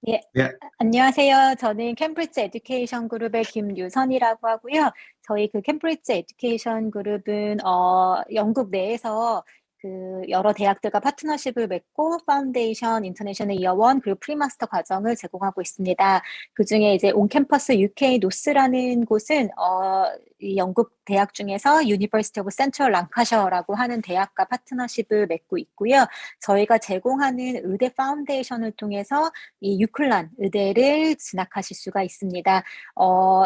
예, 네, 안녕하세요. 저는 캠브리지 에듀케이션 그룹의 김유선이라고 하고요. 저희 그 캠브리지 에듀케이션 그룹은 영국 내에서 그 여러 대학들과 파트너십을 맺고 파운데이션, 인터내셔널 이어 1 그리고 프리마스터 과정을 제공하고 있습니다. 그중에 이제 온캠퍼스 UK 노스라는 곳은 이 영국 대학 중에서 유니버시티 오브 센트럴 랑카셔라고 하는 대학과 파트너십을 맺고 있고요. 저희가 제공하는 의대 파운데이션을 통해서 이 유클란 의대를 진학하실 수가 있습니다. 어,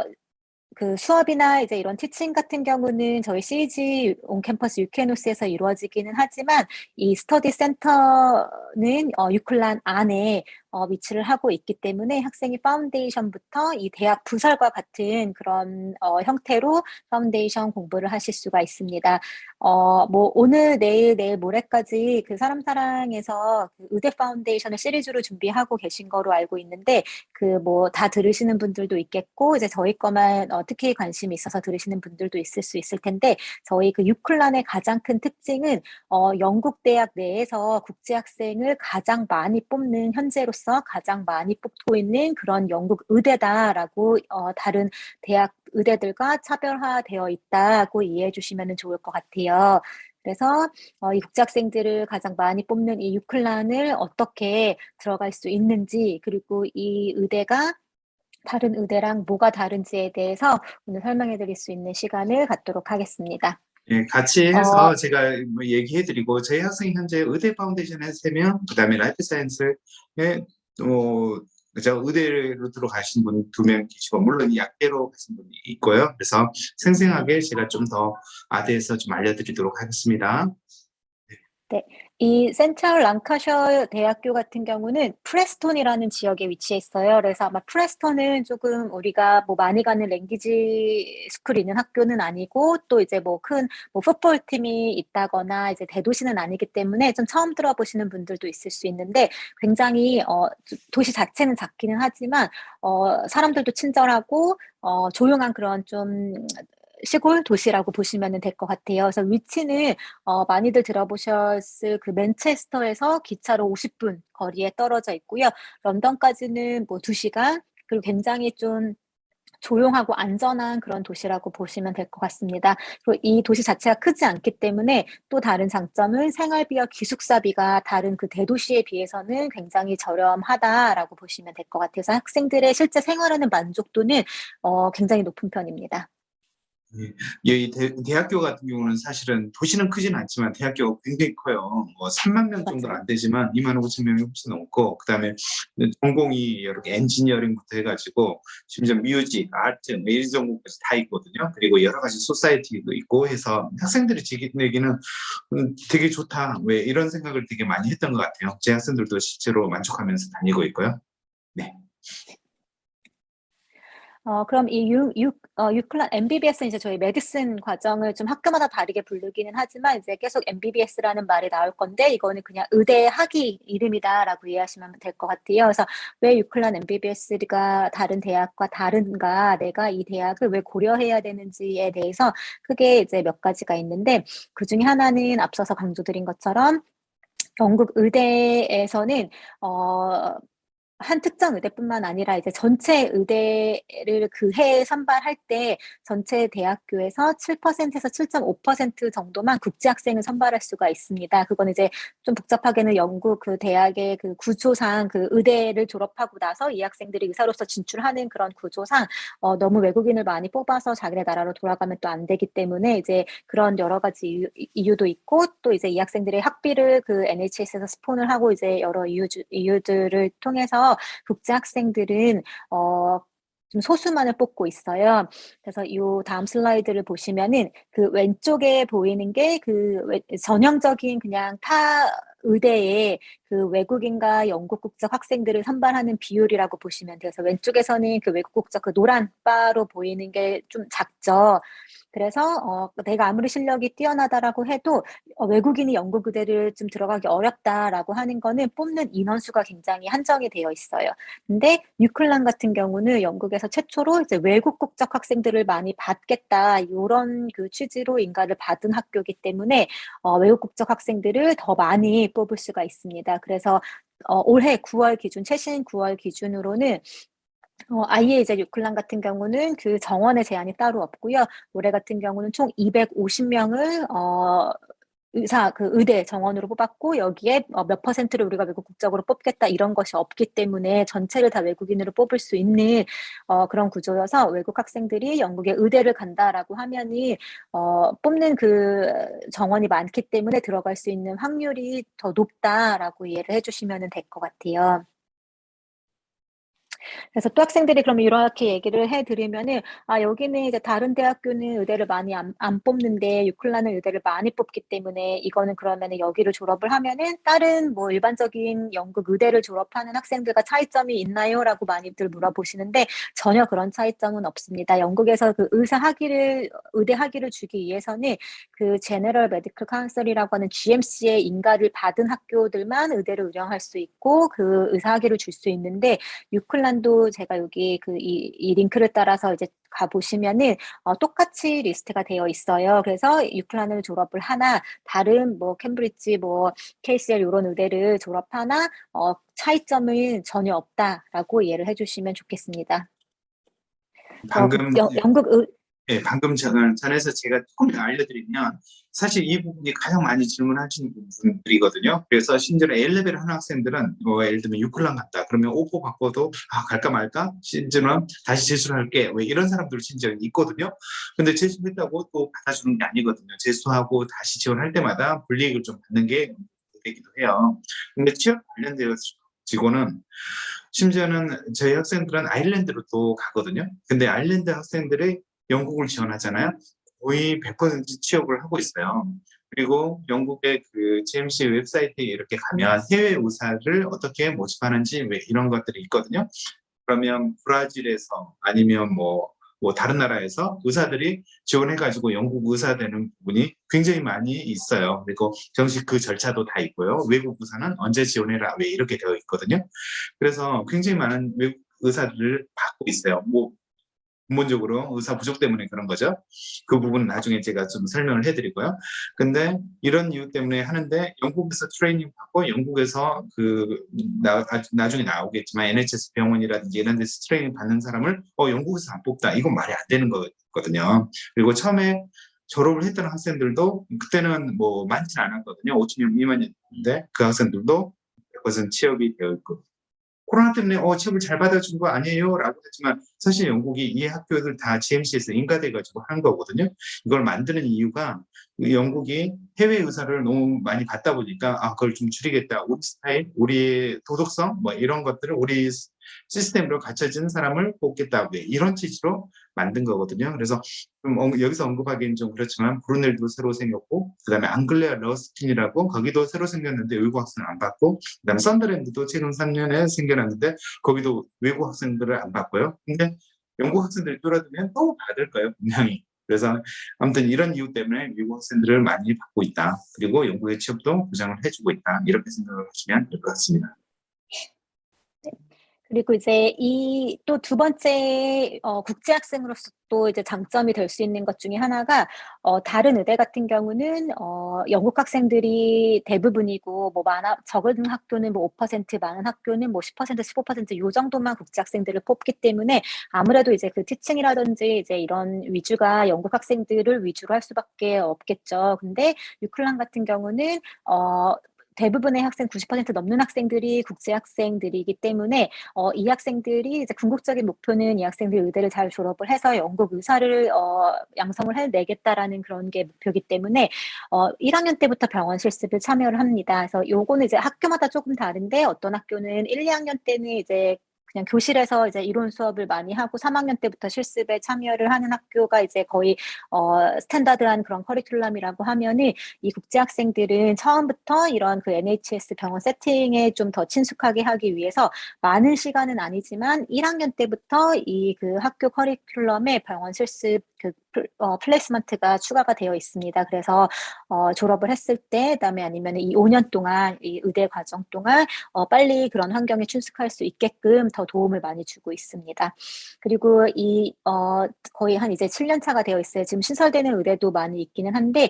그 수업이나 이제 이런 티칭 같은 경우는 저희 CG 온캠퍼스 유케노스에서 이루어지기는 하지만 이 스터디 센터는 유클란 안에 위치를 하고 있기 때문에 학생이 파운데이션부터 이 대학 부설과 같은 그런 형태로 파운데이션 공부를 하실 수가 있습니다. 뭐 오늘 내일 모레까지 그 사람사랑에서 그 의대 파운데이션을 시리즈로 준비하고 계신 거로 알고 있는데 그 뭐 다 들으시는 분들도 있겠고 이제 저희 거만 특히 관심이 있어서 들으시는 분들도 있을 수 있을 텐데 저희 그 유클란의 가장 큰 특징은 영국 대학 내에서 국제 학생을 가장 많이 뽑는 현재로서 가장 많이 뽑고 있는 그런 영국 의대다라고 다른 대학 의대들과 차별화되어 있다고 이해해 주시면 좋을 것 같아요. 그래서 이 국제학생들을 가장 많이 뽑는 이 유클란을 어떻게 들어갈 수 있는지, 그리고 이 의대가 다른 의대랑 뭐가 다른지에 대해서 오늘 설명해 드릴 수 있는 시간을 갖도록 하겠습니다. 예, 같이 어, 해서 제가 뭐 얘기해드리고 저희 학생이 현재 의대 파운데이션에 3명, 그다음에 라이프 사이언스에 그저 의대로 들어가신 분 2명 계시고 물론 약대로 가신 분이 있고요. 그래서 생생하게 제가 좀 더 아대에서 좀 알려드리도록 하겠습니다. 네. 이 센트럴 랑카셔 대학교 같은 경우는 프레스톤이라는 지역에 위치해 있어요. 그래서 아마 프레스톤은 조금 우리가 뭐 많이 가는 랭귀지 스쿨이 있는 학교는 아니고 또 이제 뭐 큰 뭐 풋볼 팀이 있다거나 이제 대도시는 아니기 때문에 좀 처음 들어보시는 분들도 있을 수 있는데 굉장히 도시 자체는 작기는 하지만 사람들도 친절하고 조용한 그런 좀 시골 도시라고 보시면 될 것 같아요. 그래서 위치는 많이들 들어보셨을 그 맨체스터에서 기차로 50분 거리에 떨어져 있고요. 런던까지는 뭐 2시간, 그리고 굉장히 좀 조용하고 안전한 그런 도시라고 보시면 될 것 같습니다. 그리고 이 도시 자체가 크지 않기 때문에 또 다른 장점은 생활비와 기숙사비가 다른 그 대도시에 비해서는 굉장히 저렴하다라고 보시면 될 것 같아요. 그래서 학생들의 실제 생활하는 만족도는 굉장히 높은 편입니다. 예, 이 대학교 같은 경우는 사실은 도시는 크진 않지만 대학교가 굉장히 커요. 뭐 3만 명 정도는 맞아요. 안 되지만 2만 5천 명이 훨씬 넘고 그다음에 전공이 여러 개 엔지니어링부터 해가지고 심지어 뮤직, 아트, 메일 전공까지 다 있거든요. 그리고 여러 가지 소사이티도 있고 해서 학생들이 지내기는 되게 좋다. 왜 이런 생각을 되게 많이 했던 것 같아요. 제 학생들도 실제로 만족하면서 다니고 있고요. 네. 그럼 이 유클란 MBBS는 이제 저희 메디슨 과정을 좀 학교마다 다르게 부르기는 하지만 이제 계속 MBBS라는 말이 나올 건데 이거는 그냥 의대 학위 이름이다라고 이해하시면 될 것 같아요. 그래서 왜 유클란 MBBS가 다른 대학과 다른가, 내가 이 대학을 왜 고려해야 되는지에 대해서 크게 이제 몇 가지가 있는데 그 중에 하나는 앞서서 강조드린 것처럼 영국 의대에서는 어, 한 특정 의대뿐만 아니라 이제 전체 의대를 그 해에 선발할 때 전체 대학교에서 7%에서 7.5% 정도만 국제 학생을 선발할 수가 있습니다. 그건 이제 좀 복잡하게는 영국 그 대학의 그 구조상 그 의대를 졸업하고 나서 이 학생들이 의사로서 진출하는 그런 구조상 너무 외국인을 많이 뽑아서 자기네 나라로 돌아가면 또 안 되기 때문에 이제 그런 여러 가지 이유도 있고 또 이제 이 학생들의 학비를 그 NHS에서 스폰을 하고 이제 여러 이유들을 통해서 국제 학생들은 좀 소수만을 뽑고 있어요. 그래서 이 다음 슬라이드를 보시면은 그 왼쪽에 보이는 게 그 전형적인 그냥 타 의대의 그 외국인과 영국 국적 학생들을 선발하는 비율이라고 보시면 돼요. 그래서 왼쪽에서는 그 외국 국적 그 노란 바로 보이는 게 좀 작죠. 그래서 내가 아무리 실력이 뛰어나다라고 해도 외국인이 영국 의대를 좀 들어가기 어렵다라고 하는 거는 뽑는 인원수가 굉장히 한정이 되어 있어요. 근데 뉴클란 같은 경우는 영국에서 최초로 이제 외국 국적 학생들을 많이 받겠다 이런 그 취지로 인가를 받은 학교이기 때문에 외국 국적 학생들을 더 많이 뽑을 수가 있습니다. 그래서 올해 9월 기준, 최신 9월 기준으로는 아예 이제 유클란 같은 경우는 그 정원의 제한이 따로 없고요. 올해 같은 경우는 총 250명을 의대 정원으로 뽑았고, 여기에 몇 퍼센트를 우리가 외국 국적으로 뽑겠다 이런 것이 없기 때문에 전체를 다 외국인으로 뽑을 수 있는 그런 구조여서, 외국 학생들이 영국의 의대를 간다라고 하면은 뽑는 그 정원이 많기 때문에 들어갈 수 있는 확률이 더 높다라고 이해를 해주시면 될 것 같아요. 그래서 또 학생들이 그러면 이렇게 얘기를 해드리면은, 여기는 이제 다른 대학교는 의대를 많이 안 뽑는데 유클라는 의대를 많이 뽑기 때문에 이거는 그러면은 여기를 졸업을 하면은 다른 뭐 일반적인 영국 의대를 졸업하는 학생들과 차이점이 있나요? 라고 많이들 물어보시는데, 전혀 그런 차이점은 없습니다. 영국에서 그 의대 학위를 주기 위해서는 그 제너럴 메디컬 카운슬이라고 하는 GMC의 인가를 받은 학교들만 의대를 운영할 수 있고 그 의사 학위를 줄 수 있는데, 유클란도 제가 여기 이 링크를 따라서 이제 가보시면은 똑같이 리스트가 되어 있어요. 그래서 유클란을 졸업을 하나, 다른 뭐 캠브리지, 뭐 KCL 이런 의대를 졸업하나 차이점은 전혀 없다라고 이해를 해주시면 좋겠습니다. 방금 영국 예, 방금 전에서 제가 조금 더 알려드리면, 사실 이 부분이 가장 많이 질문하시는 부분들이거든요. 그래서 심지어 A레벨 하는 학생들은 예를 들면 유클랑 갔다 그러면 오포 받고도 갈까 말까, 심지어는 다시 재수를 할게, 왜 이런 사람들 심지어 있거든요. 근데 재수했다고 또 받아주는 게 아니거든요. 재수하고 다시 지원할 때마다 불이익을 좀 받는 게 되기도 해요. 근데 취업 관련되어 지고는 심지어는 저희 학생들은 아일랜드로 또 가거든요. 근데 아일랜드 학생들이 영국을 지원하잖아요. 거의 100% 취업을 하고 있어요. 그리고 영국의 그 GMC 웹사이트에 이렇게 가면 해외 의사를 어떻게 모집하는지 왜 이런 것들이 있거든요. 그러면 브라질에서 아니면 뭐 다른 나라에서 의사들이 지원해가지고 영국 의사 되는 부분이 굉장히 많이 있어요. 그리고 정식 그 절차도 다 있고요. 외국 의사는 언제 지원해라 왜 이렇게 되어 있거든요. 그래서 굉장히 많은 외국 의사들을 받고 있어요. 뭐 근본적으로 의사 부족 때문에 그런 거죠. 그 부분은 나중에 제가 좀 설명을 해드리고요. 근데 이런 이유 때문에 하는데, 영국에서 트레이닝 받고 영국에서 나중에 나오겠지만 NHS 병원이라든지 이런 데서 트레이닝 받는 사람을 영국에서 안 뽑다, 이건 말이 안 되는 거거든요. 그리고 처음에 졸업을 했던 학생들도 그때는 뭐 많지는 않았거든요. 5천 명 미만이었는데 그 학생들도 100% 취업이 되어 있고, 코로나 때문에 취업을 잘 받아준 거 아니에요? 라고 했지만, 사실 영국이 이 학교들 다 GMC에서 인가돼가지고 한 거거든요. 이걸 만드는 이유가 영국이 해외 의사를 너무 많이 받다 보니까 그걸 좀 줄이겠다. 우리 스타일, 우리의 도덕성, 뭐 이런 것들을 우리 시스템으로 갖춰진 사람을 뽑겠다. 이런 취지로 만든 거거든요. 그래서 좀 여기서 언급하기는 좀 그렇지만, 브루넬도 새로 생겼고, 그다음에 앙글레아 러스틴이라고 거기도 새로 생겼는데 외국 학생을 안 받고, 그다음에 썬더랜드도 최근 3년에 생겨났는데 거기도 외국 학생들을 안 받고요. 근데 영국 학생들이 줄어들면 또 받을 거예요, 분명히. 그래서 아무튼 이런 이유 때문에 미국 학생들을 많이 받고 있다. 그리고 영국의 취업도 보장을 해주고 있다. 이렇게 생각을 하시면 될 것 같습니다. 그리고 이제 이 또 두 번째 국제 학생으로서 또 이제 장점이 될 수 있는 것 중에 하나가, 다른 의대 같은 경우는 영국 학생들이 대부분이고, 뭐 적은 학교는 뭐 5%, 많은 학교는 뭐 10%, 15%요 정도만 국제 학생들을 뽑기 때문에 아무래도 이제 그 티칭이라든지 이제 이런 위주가 영국 학생들을 위주로 할 수밖에 없겠죠. 근데 유클란 같은 경우는 대부분의 학생, 90% 넘는 학생들이 국제 학생들이기 때문에 이 학생들이 이제 궁극적인 목표는 이 학생들이 의대를 잘 졸업을 해서 영국 의사를 양성을 해내겠다라는 그런 게 목표이기 때문에 1학년 때부터 병원 실습을 참여를 합니다. 그래서 요거는 이제 학교마다 조금 다른데, 어떤 학교는 1, 2학년 때는 이제 그냥 교실에서 이제 이론 수업을 많이 하고 3학년 때부터 실습에 참여를 하는 학교가 이제 거의 스탠다드한 그런 커리큘럼이라고 하면은, 이 국제 학생들은 처음부터 이런 그 NHS 병원 세팅에 좀 더 친숙하게 하기 위해서 많은 시간은 아니지만 1학년 때부터 이 그 학교 커리큘럼에 병원 실습 그 플레이스먼트가 추가가 되어 있습니다. 그래서 졸업을 했을 때, 그다음에 아니면 이 5년 동안 이 의대 과정 동안 빨리 그런 환경에 충숙할 수 있게끔 더 도움을 많이 주고 있습니다. 그리고 거의 한 이제 7년 차가 되어 있어요. 지금 신설되는 의대도 많이 있기는 한데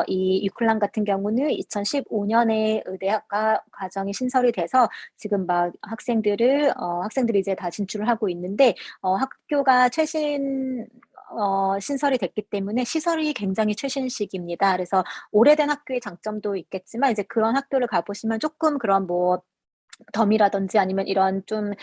이 유클란 같은 경우는 2015년에 의대학과 과정이 신설이 돼서 지금 막 학생들이 이제 다 진출을 하고 있는데 학교가 신설이 됐기 때문에 시설이 굉장히 최신식입니다. 그래서 오래된 학교의 장점도 있겠지만 이제 그런 학교를 가보시면 조금 그런 뭐 덤이라든지 아니면 이런 좀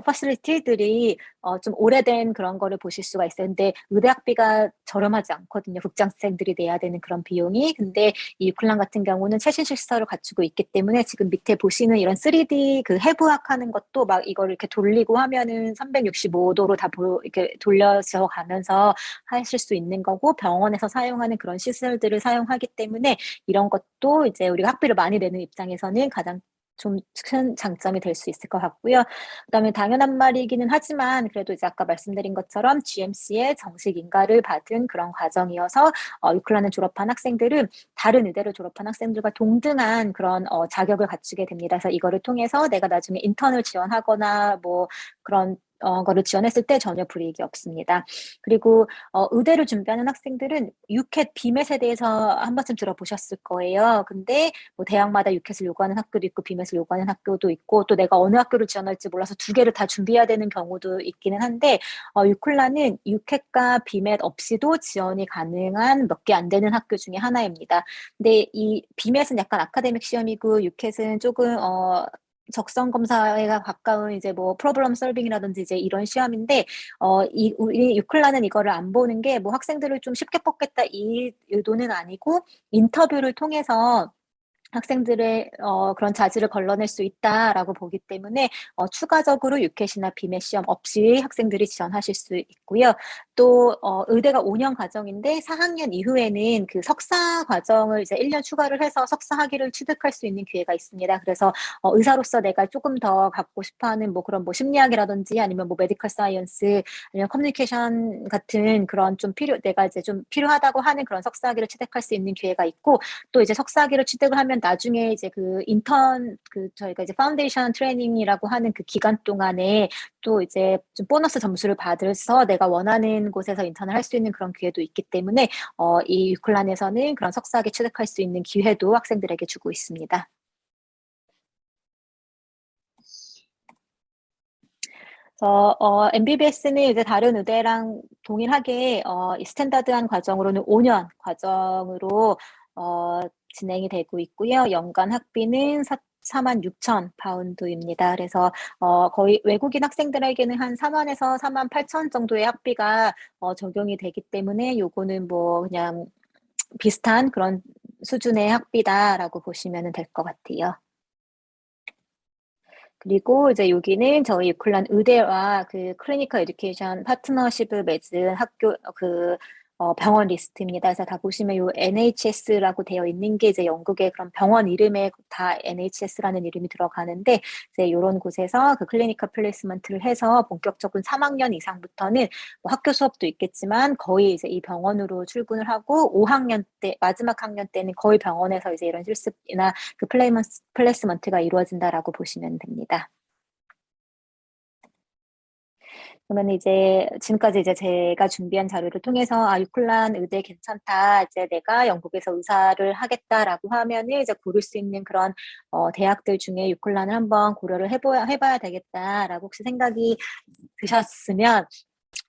퍼실리티들이 좀 오래된 그런 거를 보실 수가 있어요. 근데 의대학비가 저렴하지 않거든요. 국장생들이 내야 되는 그런 비용이. 근데 이 유클란 같은 경우는 최신식 시설을 갖추고 있기 때문에 지금 밑에 보시는 이런 3D 그 해부학하는 것도 막 이걸 이렇게 돌리고 하면은 365도로 다 이렇게 돌려서 가면서 하실 수 있는 거고, 병원에서 사용하는 그런 시설들을 사용하기 때문에 이런 것도 이제 우리가 학비를 많이 내는 입장에서는 가장 좀 큰 장점이 될 수 있을 것 같고요. 그다음에 당연한 말이기는 하지만 그래도 이제 아까 말씀드린 것처럼 GMC의 정식 인가를 받은 그런 과정이어서 유클란을 졸업한 학생들은 다른 의대를 졸업한 학생들과 동등한 그런 자격을 갖추게 됩니다. 그래서 이거를 통해서 내가 나중에 인턴을 지원하거나 뭐 그런 거를 지원했을 때 전혀 불이익이 없습니다. 그리고 의대를 준비하는 학생들은 유켓 비맷에 대해서 한 번쯤 들어보셨을 거예요. 근데 뭐 대학마다 유켓을 요구하는 학교도 있고 비맷을 요구하는 학교도 있고 또 내가 어느 학교를 지원할지 몰라서 두 개를 다 준비해야 되는 경우도 있기는 한데 유클라는 유켓과 비맷 없이도 지원이 가능한 몇 개 안 되는 학교 중에 하나입니다. 근데 이 비맷은 약간 아카데믹 시험이고 유켓은 조금 적성 검사에 가까운 이제 뭐 프로블럼 솔빙이라든지 이제 이런 시험인데 우리 유클라는 이거를 안 보는 게 뭐 학생들을 좀 쉽게 뽑겠다 이 의도는 아니고 인터뷰를 통해서 학생들의 그런 자질을 걸러낼 수 있다라고 보기 때문에 추가적으로 유켓이나 비맷 시험 없이 학생들이 지원하실 수 있고요. 또 의대가 5년 과정인데 4학년 이후에는 그 석사 과정을 이제 1년 추가를 해서 석사 학위를 취득할 수 있는 기회가 있습니다. 그래서 의사로서 내가 조금 더 갖고 싶어하는 뭐 그런 뭐 심리학이라든지 아니면 뭐 메디컬 사이언스 아니면 커뮤니케이션 같은 그런 내가 이제 좀 필요하다고 하는 그런 석사 학위를 취득할 수 있는 기회가 있고, 또 이제 석사 학위를 취득을 하면 나중에 이제 저희가 이제 파운데이션 트레이닝이라고 하는 그 기간 동안에 또 이제 좀 보너스 점수를 받아서 내가 원하는 곳에서 인턴을 할 수 있는 그런 기회도 있기 때문에 이 유클란에서는 그런 석사학위 취득할 수 있는 기회도 학생들에게 주고 있습니다. 그래서 MBBS는 이제 다른 의대랑 동일하게 이 스탠다드한 과정으로는 5년 과정으로 진행이 되고 있고요. 연간 학비는 46,000파운드입니다. 그래서 거의 외국인 학생들에게는 한 4만에서 4만 8천 정도의 학비가 적용이 되기 때문에 요거는 뭐 그냥 비슷한 그런 수준의 학비다라고 보시면 될 것 같아요. 그리고 이제 여기는 저희 유클란 의대와 그 클리니컬 에듀케이션 파트너십을 맺은 학교 병원 리스트입니다. 그래서 다 보시면 요 NHS라고 되어 있는 게 이제 영국의 그런 병원 이름에 다 NHS라는 이름이 들어가는데 이제 요런 곳에서 그 클리니컬 플레이스먼트를 해서 본격적인 3학년 이상부터는 뭐 학교 수업도 있겠지만 거의 이제 이 병원으로 출근을 하고 5학년 때 마지막 학년 때는 거의 병원에서 이제 이런 실습이나 그 플레이스먼트가 이루어진다라고 보시면 됩니다. 그러면 이제 지금까지 이제 제가 준비한 자료를 통해서 유클란 의대 괜찮다. 이제 내가 영국에서 의사를 하겠다라고 하면은 이제 고를 수 있는 그런 대학들 중에 유클란을 한번 고려를 해봐야 되겠다라고 혹시 생각이 드셨으면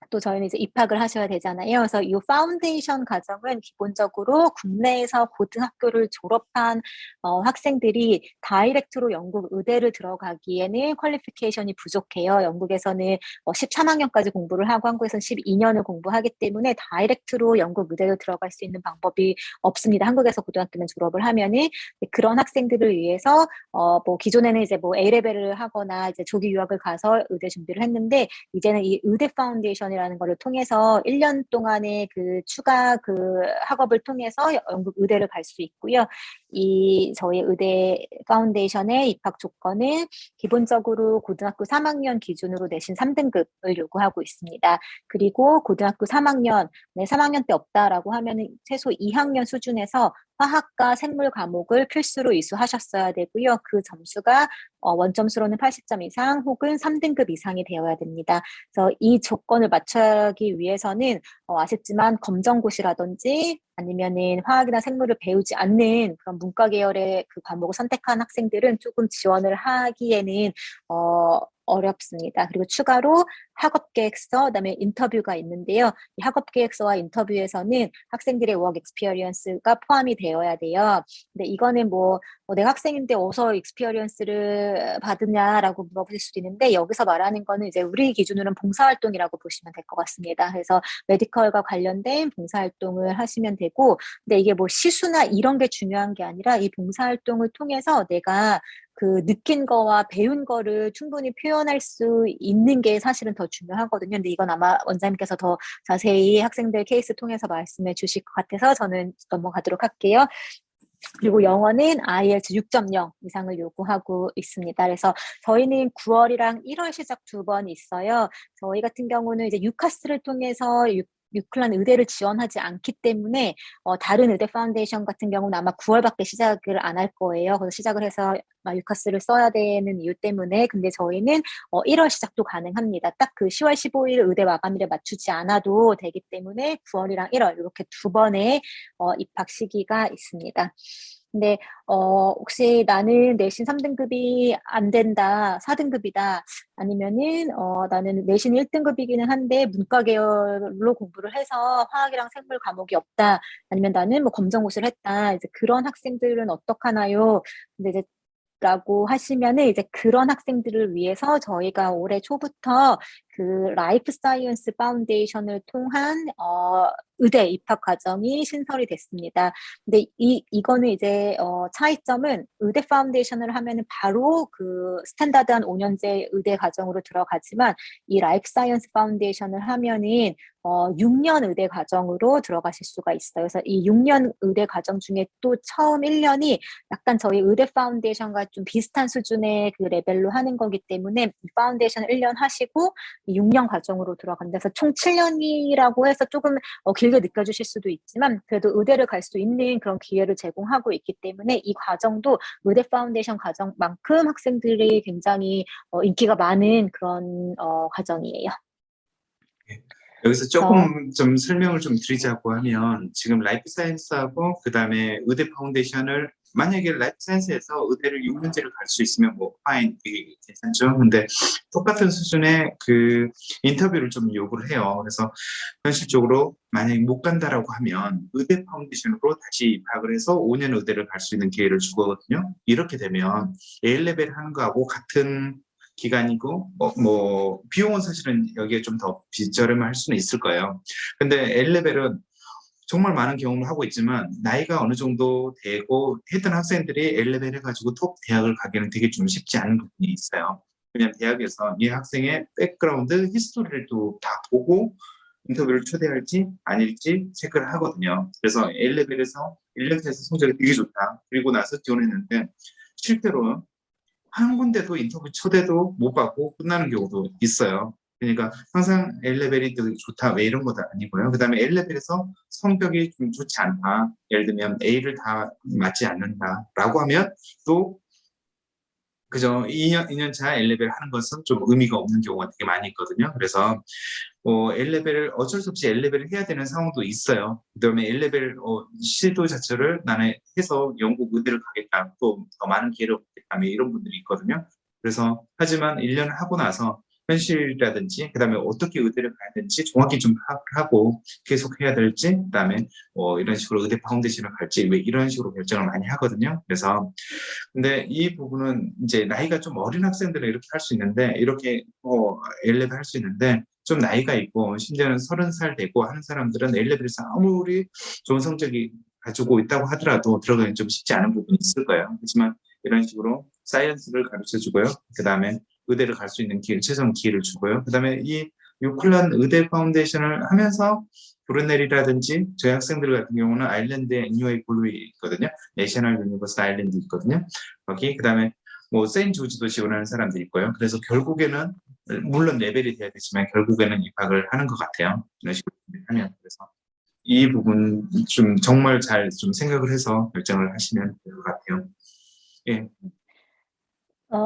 또 저희는 이제 입학을 하셔야 되잖아요. 그래서 이 파운데이션 과정은 기본적으로 국내에서 고등학교를 졸업한 학생들이 다이렉트로 영국 의대를 들어가기에는 퀄리피케이션이 부족해요. 영국에서는 13학년까지 공부를 하고 한국에서는 12년을 공부하기 때문에 다이렉트로 영국 의대를 들어갈 수 있는 방법이 없습니다. 한국에서 고등학교는 졸업을 하면은 그런 학생들을 위해서 뭐 기존에는 이제 뭐 A레벨을 하거나 이제 조기 유학을 가서 의대 준비를 했는데 이제는 이 의대 파운데이션을 듀레이션이라는 거를 통해서 1년 동안의 그 추가 그 학업을 통해서 영국 의대를 갈 수 있고요. 이 저희 의대 파운데이션의 입학 조건은 기본적으로 고등학교 3학년 기준으로 내신 3등급을 요구하고 있습니다. 그리고 고등학교 3학년, 3학년 때 없다라고 하면은 최소 2학년 수준에서 화학과 생물 과목을 필수로 이수하셨어야 되고요. 그 점수가 원점수로는 80점 이상 혹은 3등급 이상이 되어야 됩니다. 그래서 이 조건을 맞추기 위해서는 아쉽지만 검정고시라든지 아니면은 화학이나 생물을 배우지 않는 그런 문과 계열의 그 과목을 선택한 학생들은 조금 지원을 하기에는 어렵습니다. 그리고 추가로 학업계획서, 그다음에 인터뷰가 있는데요. 이 학업계획서와 인터뷰에서는 학생들의 워크 익스피리언스가 포함이 되어야 돼요. 근데 이거는 내가 학생인데 어디서 익스피리언스를 받으냐라고 물어보실 수도 있는데 여기서 말하는 거는 이제 우리 기준으로는 봉사활동이라고 보시면 될 것 같습니다. 그래서 메디컬과 관련된 봉사활동을 하시면 되고, 근데 이게 시수나 이런 게 중요한 게 아니라 이 봉사활동을 통해서 내가 그 느낀 거와 배운 거를 충분히 표현할 수 있는 게 사실은 더 중요하거든요. 근데 이건 아마 원장님께서 더 자세히 학생들 케이스 통해서 말씀해 주실 것 같아서 저는 넘어가도록 할게요. 그리고 영어는 IELTS 6.0 이상을 요구하고 있습니다. 그래서 저희는 9월이랑 1월 시작 2번 있어요. 저희 같은 경우는 이제 유카스를 통해서 유클란 의대를 지원하지 않기 때문에 다른 의대 파운데이션 같은 경우는 아마 9월밖에 시작을 안 할 거예요. 그래서 시작을 해서 유카스를 써야 되는 이유 때문에. 근데 저희는 1월 시작도 가능합니다. 딱 그 10월 15일 의대 마감일에 맞추지 않아도 되기 때문에 9월이랑 1월 이렇게 두 번의 입학 시기가 있습니다. 근데 혹시 나는 내신 3등급이 안 된다, 4등급이다, 아니면은 나는 내신 1등급이기는 한데 문과 계열로 공부를 해서 화학이랑 생물 과목이 없다, 아니면 나는 검정고시를 했다. 이제 그런 학생들은 어떡하나요? 근데 이제 라고 하시면은 이제 그런 학생들을 위해서 저희가 올해 초부터 그 라이프 사이언스 파운데이션을 통한 의대 입학 과정이 신설이 됐습니다. 근데 이거는 이제 차이점은 의대 파운데이션을 하면은 바로 그 스탠다드한 5년제 의대 과정으로 들어가지만 이 라이프 사이언스 파운데이션을 하면은 6년 의대 과정으로 들어가실 수가 있어요. 그래서 이 6년 의대 과정 중에 또 처음 1년이 약간 저희 의대 파운데이션과 좀 비슷한 수준의 그 레벨로 하는 거기 때문에 파운데이션 1년 하시고 6년 과정으로 들어간다. 그래서 총 7년이라고 해서 조금 길게 느껴지실 수도 있지만 그래도 의대를 갈 수 있는 그런 기회를 제공하고 있기 때문에 이 과정도 의대 파운데이션 과정만큼 학생들이 굉장히 인기가 많은 그런 과정이에요. 여기서 그래서 조금 좀 설명을 좀 드리자고 하면 지금 라이프 사이언스하고 그다음에 의대 파운데이션을 만약에 라이프 사이언스에서 의대를 6년제를 갈 수 있으면 파인, 되게 괜찮죠. 근데 똑같은 수준의 그 인터뷰를 좀 요구를 해요. 그래서 현실적으로 만약에 못 간다라고 하면 의대 파운데이션으로 다시 입학을 해서 5년 의대를 갈 수 있는 기회를 주거든요. 이렇게 되면 A레벨 하는 거하고 같은 기간이고 비용은 사실은 여기에 좀 더 비저렴할 수는 있을 거예요. 근데 L레벨은 정말 많은 경험을 하고 있지만 나이가 어느 정도 되고 했던 학생들이 L레벨 해가지고 톱 대학을 가기는 되게 좀 쉽지 않은 부분이 있어요. 왜냐하면 대학에서 이 학생의 백그라운드 히스토리를 또 다 보고 인터뷰를 초대할지 아닐지 체크를 하거든요. 그래서 L레벨에서 1년 테스트 성적이 되게 좋다. 그리고 나서 지원했는데 실제로 한 군데도 인터뷰 초대도 못 받고 끝나는 경우도 있어요. 그러니까 항상 L레벨이 되게 좋다 왜 이런 것도 아니고요. 그 다음에 L레벨에서 성적이 좀 좋지 않다. 예를 들면 A를 다 맞지 않는다라고 하면 또 그저 2년 차 L레벨 하는 것은 좀 의미가 없는 경우가 되게 많이 있거든요. 그래서 L레벨을 어쩔 수 없이 L레벨을 해야 되는 상황도 있어요. 그다음에 L레벨 시도 자체를 나는 해서 영국 의대를 가겠다. 또 더 많은 기회를 얻겠다. 이런 분들이 있거든요. 그래서 하지만 1년 하고 나서 현실이라든지 그다음에 어떻게 의대를 가야 될지 정확히 좀 파악을 하고 계속 해야 될지 그다음에 이런 식으로 의대 파운데이션을 갈지 왜 이런 식으로 결정을 많이 하거든요. 그래서 근데 이 부분은 이제 나이가 좀 어린 학생들은 이렇게 할 수 있는데 이렇게 L레벨 할 수 있는데 좀 나이가 있고 심지어는 30살 되고 하는 사람들은 L레벨에서 아무리 좋은 성적이 가지고 있다고 하더라도 들어가기 좀 쉽지 않은 부분이 있을 거예요. 하지만 이런 식으로 사이언스를 가르쳐 주고요. 그 다음에 의대를 갈 수 있는 기회, 최선 기회를 주고요. 그 다음에 이 유클란 의대 파운데이션을 하면서 브루넬이라든지 저희 학생들 같은 경우는 아일랜드에 NUI 블루이 있거든요. 내셔널 유니버스 아일랜드 있거든요. 거기 그다음에 뭐 세인조지도 지원하는 사람들이 있고요. 그래서 결국에는 물론 레벨이 돼야 되지만 결국에는 입학을 하는 것 같아요. 이런 식으로 하면 그래서 이 부분 좀 정말 잘 좀 생각을 해서 결정을 하시면 될 것 같아요. 예.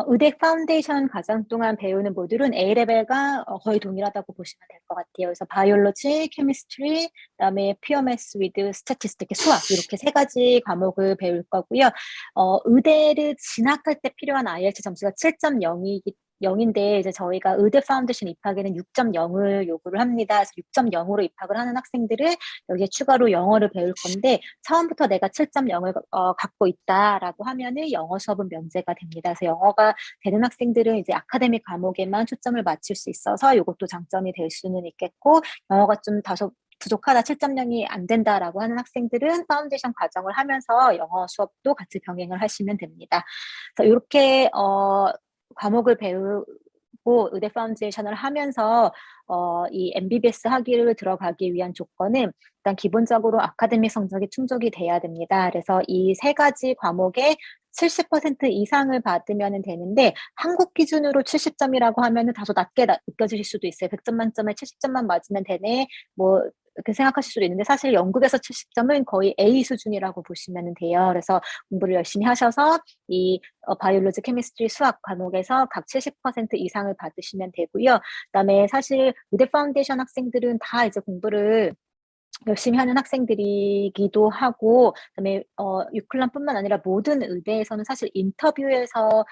의대 파운데이션 과정 동안 배우는 모듈은 A레벨과 거의 동일하다고 보시면 될 것 같아요. 그래서 바이올로지, 케미스트리, 그다음에 퓨어 매스 위드 스태티스틱, 수학 이렇게 세 가지 과목을 배울 거고요. 의대를 진학할 때 필요한 IELTS 점수가 7.0인데 이제 저희가 의대 파운데이션 입학에는 6.0을 요구를 합니다. 그래서 6.0으로 입학을 하는 학생들을 여기에 추가로 영어를 배울 건데 처음부터 내가 7.0을 갖고 있다라고 하면은 영어 수업은 면제가 됩니다. 그래서 영어가 되는 학생들은 이제 아카데믹 과목에만 초점을 맞출 수 있어서 이것도 장점이 될 수는 있겠고 영어가 좀 다소 부족하다, 7.0이 안 된다라고 하는 학생들은 파운데이션 과정을 하면서 영어 수업도 같이 병행을 하시면 됩니다. 그래서 이렇게 과목을 배우고 의대 파운데이션을 하면서 이 MBBS 학위를 들어가기 위한 조건은 일단 기본적으로 아카데믹 성적이 충족이 돼야 됩니다. 그래서 이 세 가지 과목에 70% 이상을 받으면 되는데 한국 기준으로 70점이라고 하면은 다소 낮게 느껴지실 수도 있어요. 100점 만점에 70점만 맞으면 되네. 뭐 이렇게 생각하실 수도 있는데 사실 영국에서 70점은 거의 A 수준이라고 보시면 돼요. 그래서 공부를 열심히 하셔서 이 바이올로지, 케미스트리, 수학 과목에서 각 70% 이상을 받으시면 되고요. 그다음에 사실 의대 파운데이션 학생들은 다 이제 공부를 열심히 하는 학생들이기도 하고 그다음에 유클란뿐만 아니라 모든 의대에서는 사실 인터뷰에서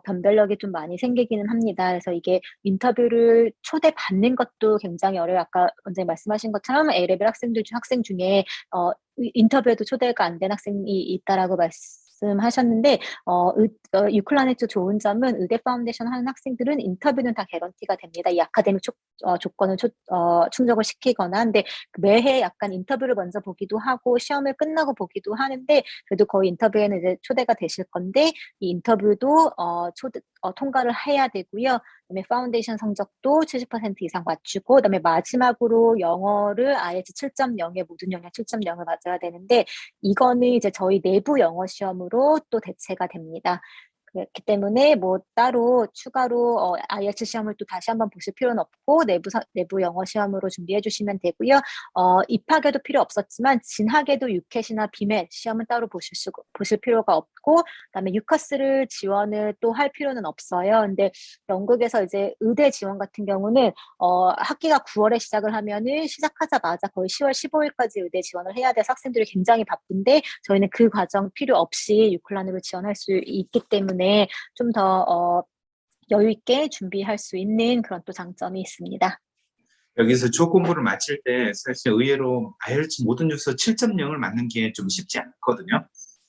변별력이 좀 많이 생기기는 합니다. 그래서 이게 인터뷰를 초대받는 것도 굉장히 어려워요. 아까 원장님 말씀하신 것처럼 A레벨 학생 중에 인터뷰에도 초대가 안 된 학생이 있다라고 말씀하셨는데 유클란의 좋은 점은 의대 파운데이션 하는 학생들은 인터뷰는 다 개런티가 됩니다. 이 아카데믹 조건을 충족을 시키거나. 근데 매해 약간 인터뷰를 먼저 보기도 하고 시험을 끝나고 보기도 하는데 그래도 거의 인터뷰에는 이제 초대가 되실 건데 이 인터뷰도 통과를 해야 되고요. 그다음에 파운데이션 성적도 70% 이상 맞추고 그다음에 마지막으로 영어를 IELTS 7.0에 모든 영역 7.0을 맞아야 되는데 이거는 이제 저희 내부 영어 시험으로 또 대체가 됩니다. 그렇기 때문에 뭐 따로 추가로 IELTS 시험을 또 다시 한번 보실 필요는 없고 내부 영어 시험으로 준비해 주시면 되고요. 입학에도 필요 없었지만 진학에도 유켓이나 비맷 시험은 따로 보실 필요가 없고 그다음에 유카스를 지원을 또 할 필요는 없어요. 근데 영국에서 이제 의대 지원 같은 경우는 학기가 9월에 시작을 하면은 시작하자마자 거의 10월 15일까지 의대 지원을 해야 돼서 학생들이 굉장히 바쁜데 저희는 그 과정 필요 없이 유클란으로 지원할 수 있기 때문에 좀 더 여유 있게 준비할 수 있는 그런 또 장점이 있습니다. 여기서 조 공부를 마칠 때 사실 의외로 IELTS 모든 요소 7.0을 맞는 게 좀 쉽지 않거든요.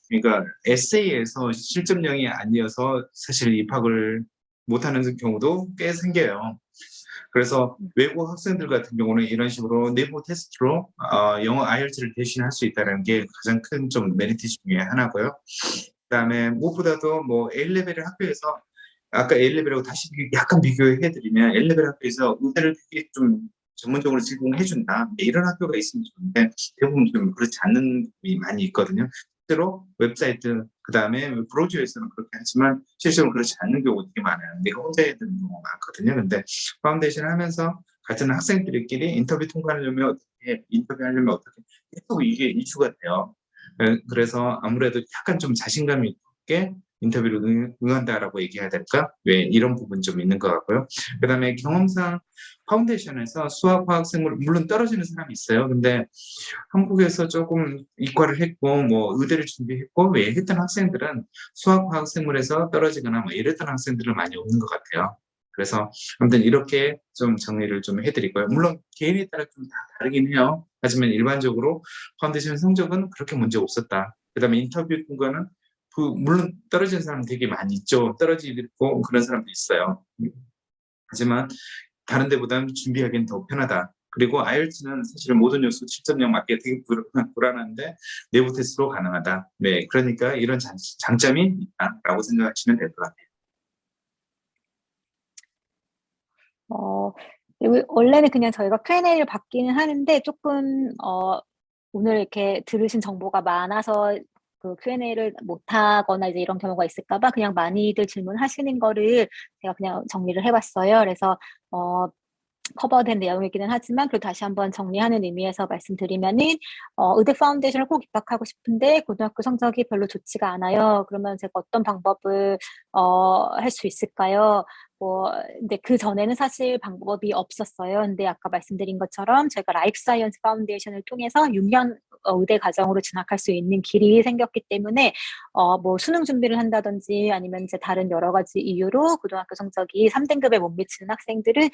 그러니까 에세이에서 7.0이 아니어서 사실 입학을 못하는 경우도 꽤 생겨요. 그래서 외국 학생들 같은 경우는 이런 식으로 내부 테스트로 영어 IELTS를 대신할 수 있다는 게 가장 큰 좀 메리트 중에 하나고요. 그다음에 무엇보다도 뭐 A레벨 학교에서 아까 A레벨하고 다시 약간 비교해드리면 A레벨 학교에서 의대를 되게 좀 전문적으로 제공해준다 이런 학교가 있으면 좋은데 대부분 좀 그렇지 않는 부분이 많이 있거든요. 실제로 웹사이트 그다음에 브로셔에서는 그렇게 하지만 실제로 그렇지 않는 경우가 되게 많아요. 내가 혼자 해야 되는 경우가 많거든요. 근데 파운데이션을 하면서 같은 학생들끼리 인터뷰 통과하려면 어떻게 인터뷰하려면 어떻게 계속 이게 이슈가 돼요. 그래서 아무래도 약간 좀 자신감 있게 인터뷰를 응한다라고 얘기해야 될까? 왜 이런 부분 좀 있는 것 같고요. 그다음에 경험상 파운데이션에서 수학, 화학, 생물 물론 떨어지는 사람이 있어요. 근데 한국에서 조금 이과를 했고 뭐 의대를 준비했고 왜 했던 학생들은 수학, 화학, 생물에서 떨어지거나 뭐 이랬던 학생들은 많이 없는 것 같아요. 그래서 아무튼 이렇게 좀 정리를 좀 해드리고요. 물론 개인에 따라 좀 다 다르긴 해요. 하지만 일반적으로 파운데이션 성적은 그렇게 문제 없었다. 그다음에 인터뷰 통과는 물론 떨어지는 사람 되게 많이 있죠. 떨어지고 그런 사람도 있어요. 하지만 다른 데보다는 준비하기는 더 편하다. 그리고 IELTS는 사실 모든 요소 7.0 맞게 되게 불안한데 내부 테스트로 가능하다. 네, 그러니까 이런 장점이 있다라고 생각하시면 될 것 같아요. 어, 원래는 그냥 저희가 Q&A를 받기는 하는데 조금 오늘 이렇게 들으신 정보가 많아서 그 Q&A를 못 하거나 이제 이런 경우가 있을까 봐 그냥 많이들 질문하시는 거를 제가 그냥 정리를 해 봤어요. 그래서 어 커버된 내용이기는 하지만 그걸 다시 한번 정리하는 의미에서 말씀드리면은 의대 파운데이션을 꼭 입학하고 싶은데 고등학교 성적이 별로 좋지가 않아요. 그러면 제가 어떤 방법을 할 수 있을까요? 뭐 근데 그전에는 사실 방법이 없었어요. 근데 아까 말씀드린 것처럼 저희가 라이프 사이언스 파운데이션을 통해서 6년 의대 과정으로 진학할 수 있는 길이 생겼기 때문에 뭐 수능 준비를 한다든지 아니면 이제 다른 여러 가지 이유로 고등학교 성적이 3 등급에 못 미치는 학생들은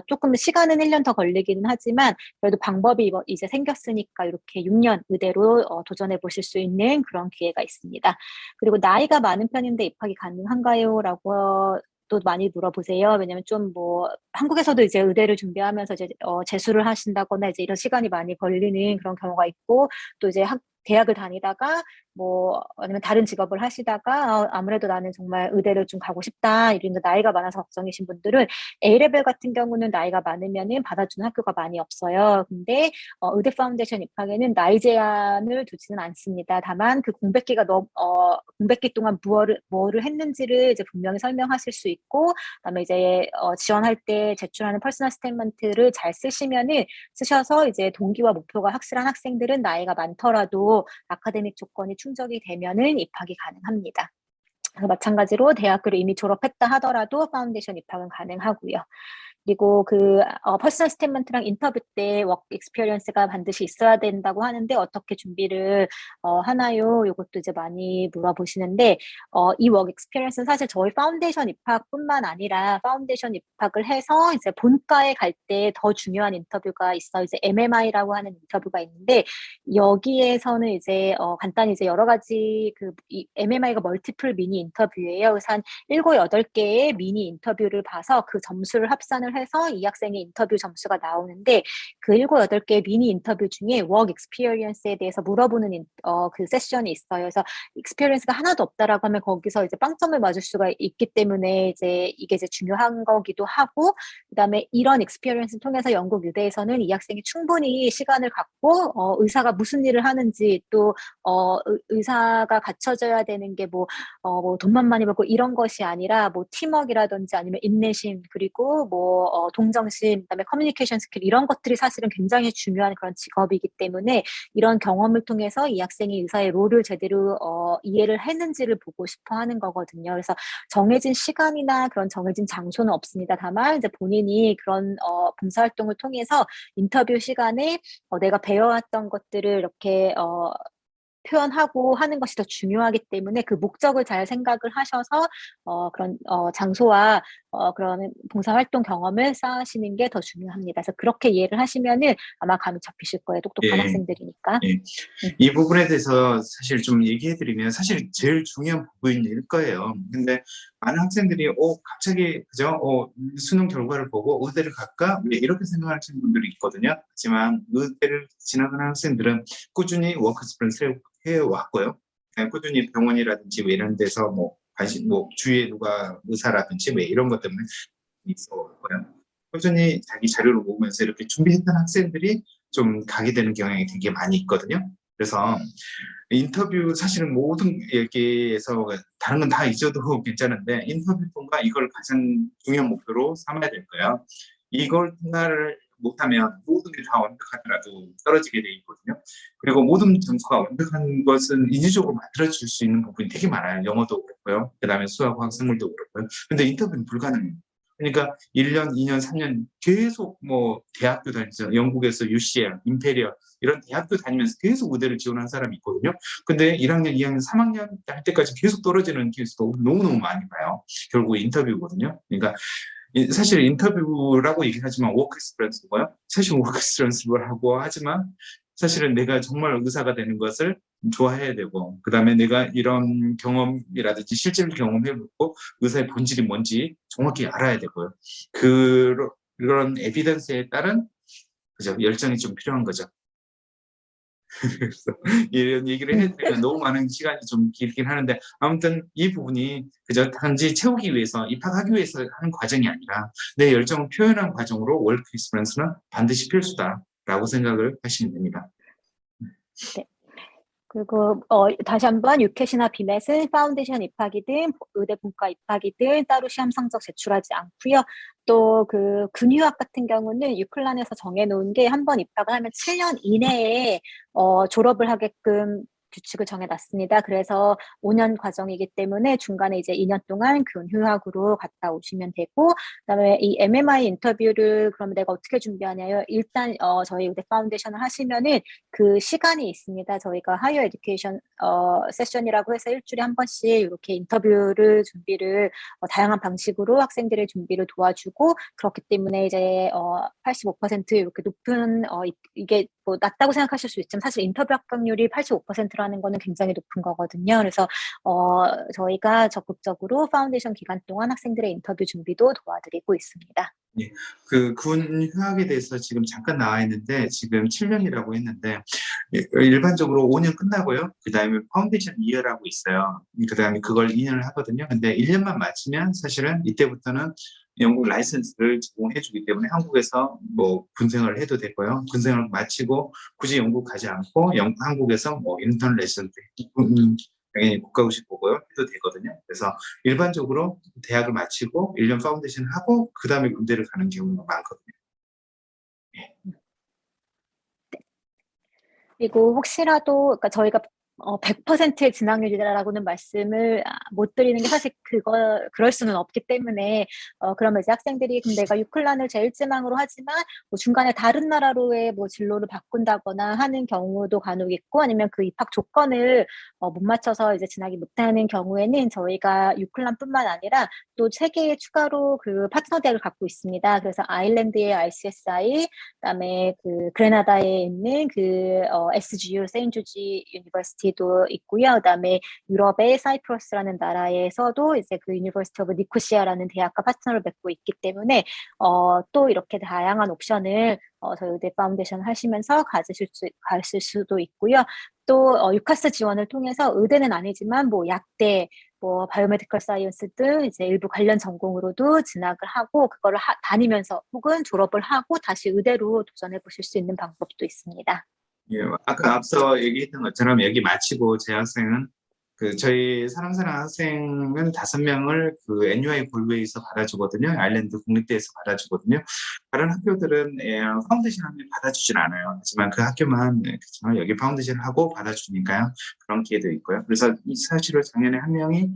쪼끔 시간은 1년 더 걸리기는 하지만 그래도 방법이 이제 생겼으니까 이렇게 6년 의대로 도전해 보실 수 있는 그런 기회가 있습니다. 그리고 "나이가 많은 편인데 입학이 가능한가요?"라고 또 많이 물어보세요. 왜냐면 좀 뭐 한국에서도 이제 의대를 준비하면서 이제 재수를 하신다거나 이제 이런 시간이 많이 걸리는 그런 경우가 있고 또 이제 대학을 다니다가 뭐 아니면 다른 직업을 하시다가 아무래도 '나는 정말 의대를 좀 가고 싶다.' 이런데 나이가 많아서 걱정이신 분들은 A레벨 같은 경우는 나이가 많으면은 받아주는 학교가 많이 없어요. 근데 의대 파운데이션 입학에는 나이 제한을 두지는 않습니다. 다만 그 공백기 동안 뭐를 했는지를 이제 분명히 설명하실 수 있고 그다음에 이제 지원할 때 제출하는 퍼스널 스테이트먼트를 잘 쓰셔서 이제 동기와 목표가 확실한 학생들은 나이가 많더라도 아카데믹 조건이 충족이 되면은 입학이 가능합니다. 마찬가지로 대학교를 이미 졸업했다 하더라도 파운데이션 입학은 가능하고요. 그리고 퍼스널 스테이트먼트랑 인터뷰 때 워크 익스피리언스가 반드시 있어야 된다고 하는데 어떻게 준비를 하나요? 요것도 이제 많이 물어보시는데 이 워크 익스피리언스는 사실 저희 파운데이션 입학뿐만 아니라 파운데이션 입학을 해서 이제 본과에 갈 때 더 중요한 인터뷰가 있어요. 이제 MMI라고 하는 인터뷰가 있는데 여기에서는 이제 간단히 이제 여러 가지 이 MMI가 멀티플 미니 인터뷰예요. 그래서 한 7-8 개의 미니 인터뷰를 봐서 그 점수를 합산을 해서 이 학생의 인터뷰 점수가 나오는데 그 7-8 개의 미니 인터뷰 중에 워크 익스피리언스에 대해서 물어보는 그 세션이 있어요. 그래서 "익스피리언스가 하나도 없다."라고 하면 거기서 이제 빵점을 맞을 수가 있기 때문에 이제 이게 이제 중요한 거기도 하고 그다음에 이런 익스피리언스를 통해서 영국 의대에서는 이 학생이 충분히 시간을 갖고 의사가 무슨 일을 하는지 또 의사가 갖춰져야 되는 게 뭐 돈만 많이 벌고 이런 것이 아니라 뭐 팀워크라든지 아니면 인내심 그리고 뭐 동정심 그다음에 커뮤니케이션 스킬 이런 것들이 사실은 굉장히 중요한 그런 직업이기 때문에 이런 경험을 통해서 이 학생이 의사의 롤을 제대로 이해를 했는지를 보고 싶어 하는 거거든요. 그래서 정해진 시간이나 그런 정해진 장소는 없습니다. 다만 이제 본인이 그런 봉사활동을 통해서 인터뷰 시간에 내가 배워왔던 것들을 이렇게 표현하고 하는 것이 더 중요하기 때문에 그 목적을 잘 생각을 하셔서 그런 장소와 그런 봉사활동 경험을 쌓으시는 게 더 중요합니다. 그래서 그렇게 이해를 하시면은 아마 감이 잡히실 거예요, 똑똑한 예. 학생들이니까. 예. 음. 이 부분에 대해서 사실 좀 얘기해 드리면 사실 제일 중요한 부분일 거예요. 근데 많은 학생들이 갑자기 그죠? 수능 결과를 보고 '의대를 갈까?' 왜 이렇게 생각하시는 분들이 있거든요. 하지만 의대를 진학하는 학생들은 꾸준히 워크 익스피리언스를 해 왔고요. 꾸준히 병원이라든지 뭐 이런 데서 뭐 관심 뭐 주위에 누가 의사라든지 뭐 이런 것 때문에 있어 왔고요. 꾸준히 자기 자료를 모으면서 이렇게 준비했던 학생들이 좀 가게 되는 경향이 되게 많이 있거든요. 그래서 인터뷰 사실은 모든 얘기에서 다른 건 다 잊어도 괜찮은데 인터뷰 통과 이걸 가장 중요한 목표로 삼아야 될 거예요. 이걸 통과를 못하면 모든 게 다 완벽하더라도 떨어지게 돼 있거든요. 그리고 모든 점수가 완벽한 것은 인위적으로 만들어질 수 있는 부분이 되게 많아요. 영어도 그렇고요. 그다음에 수학, 화학, 생물도 그렇고요. 근데 인터뷰는 불가능해요. 그러니까 1년, 2년, 3년 계속 뭐 대학교 다니면서 영국에서 UCL, 임페리얼 이런 대학교 다니면서 계속 의대를 지원한 사람이 있거든요. 근데 1학년, 2학년, 3학년 할 때까지 계속 떨어지는 케이스도 너무너무 많이 봐요. 결국 인터뷰거든요. 그러니까 사실 인터뷰라고 얘기하지만 워크 익스피리언스고요. 사실 워크 익스피리언스를 하고 하지만 사실은 내가 정말 의사가 되는 것을 좋아해야 되고 그다음에 내가 이런 경험이라든지 실제로 경험해보고 의사의 본질이 뭔지 정확히 알아야 되고요. 그런 에비던스에 따른 그죠 열정이 좀 필요한 거죠. 그래서 이런 얘기를 해드리면 너무 많은 시간이 좀 길긴 하는데 아무튼 이 부분이 그저 단지 채우기 위해서 입학하기 위해서 하는 과정이 아니라 내 열정을 표현한 과정으로 월크 익스피리언스는 반드시 필수다라고 생각을 하시면 됩니다. 네. 그리고 다시 한번 유켓이나 비맷은 파운데이션 입학이든 의대 본과 입학이든 따로 시험 성적 제출하지 않고요. 또 그 근유학 같은 경우는 유클란에서 정해놓은 게 한 번 입학을 하면 7년 이내에 졸업을 하게끔 규칙을 정해놨습니다. 그래서 5년 과정이기 때문에 중간에 이제 2년 동안 근휴학으로 갔다 오시면 되고, 그다음에 이 MMI 인터뷰를 그러면 내가 어떻게 준비하냐요? 일단 저희 의대 파운데이션을 하시면은 그 시간이 있습니다. 저희가 하이어 에듀케이션 세션이라고 해서 일주일에 한 번씩 이렇게 인터뷰를 준비를 다양한 방식으로 학생들의 준비를 도와주고, 그렇기 때문에 이제 85% 이렇게 높은 이게 뭐 낮다고 생각하실 수 있지만 사실 인터뷰 합격률이 85%라는 거는 굉장히 높은 거거든요. 그래서 저희가 적극적으로 파운데이션 기간 동안 학생들의 인터뷰 준비도 도와드리고 있습니다. 예, 그 군 휴학에 대해서 지금 잠깐 나와 있는데 지금 7년이라고 했는데 일반적으로 5년 끝나고요. 그 다음에 파운데이션 2년하고 있어요. 그 다음에 그걸 2년을 하거든요. 근데 1년만 마치면 사실은 이때부터는 영국 라이선스를 제공해 주기 때문에 한국에서 뭐 군생활을 해도 되고요. 군생활을 마치고 굳이 영국 가지 않고 한국에서 뭐 인턴 레슨도 당연히 국가고시 보고요 해도 되거든요. 그래서 일반적으로 대학을 마치고 1년 파운데이션을 하고 그 다음에 군대를 가는 경우가 많거든요. 그리고 혹시라도 그러니까 저희가 100%의 진학률이라고는 말씀을 못 드리는 게 사실 그럴 수는 없기 때문에 그러면 이제 학생들이 그럼 내가 유클란을 제1지망으로 하지만 뭐 중간에 다른 나라로의 뭐 진로를 바꾼다거나 하는 경우도 간혹 있고 아니면 그 입학 조건을 못 맞춰서 이제 진학이 못하는 경우에는 저희가 유클란뿐만 아니라 또 3개의 추가로 그 파트너 대학을 갖고 있습니다. 그래서 아일랜드의 ICSI, 그다음에 그 그레나다에 있는 그 SGU 세인주지 유니버시티도 있고요. 그다음에 유럽의 사이프러스라는 나라에서도 이제 그 유니버시티 오브 니코시아라는 대학과 파트너를 맺고 있기 때문에 또 이렇게 다양한 옵션을 저희 의대 파운데이션 하시면서 가실 수도 있고요. 또 유카스 지원을 통해서 의대는 아니지만 뭐 약대 뭐 바이오메디컬 사이언스 등 이제 일부 관련 전공으로도 진학을 하고 그거를 다니면서 혹은 졸업을 하고 다시 의대로 도전해 보실 수 있는 방법도 있습니다. 예, 아까 앞서 얘기했던 것처럼 여기 마치고 재학생은 그 저희 사랑사랑 학생은 5명을 그 NUI 볼웨이에서 받아주거든요. 아일랜드 국립대에서 받아주거든요. 다른 학교들은 파운데이션 하면 받아주진 않아요. 하지만 그 학교만 그렇지만 여기 파운데이션을 하고 받아주니까요. 그런 기회도 있고요. 그래서 사실은 작년에 한 명이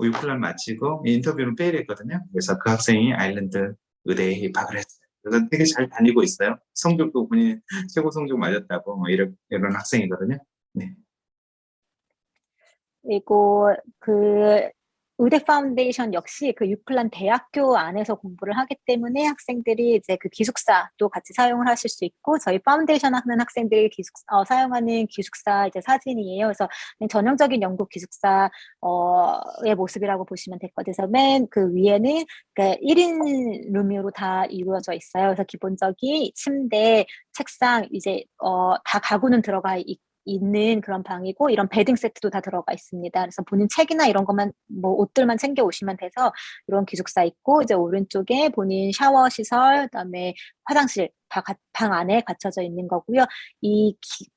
유클란 마치고 인터뷰를 페일했거든요. 그래서 그 학생이 아일랜드 의대에 입학을 했어요. 그래서 되게 잘 다니고 있어요. 성적도 본인 최고 성적 맞았다고 뭐 이런 학생이거든요. 네. 그리고 그 의대 파운데이션 역시 그 유클란 대학교 안에서 공부를 하기 때문에 학생들이 이제 그 기숙사도 같이 사용을 하실 수 있고 저희 파운데이션 하는 학생들이 사용하는 기숙사 이제 사진이에요. 그래서 전형적인 영국 기숙사의 모습이라고 보시면 될 것 같아서 맨 그 위에는 그 1인 룸으로 다 이루어져 있어요. 그래서 기본적인 침대, 책상 이제 다 가구는 들어가 있는 그런 방이고 이런 베딩 세트도 다 들어가 있습니다. 그래서 본인 책이나 이런 것만 뭐 옷들만 챙겨 오시면 돼서 이런 기숙사 있고 이제 오른쪽에 본인 샤워 시설 그다음에 화장실 다 방 안에 갖춰져 있는 거고요.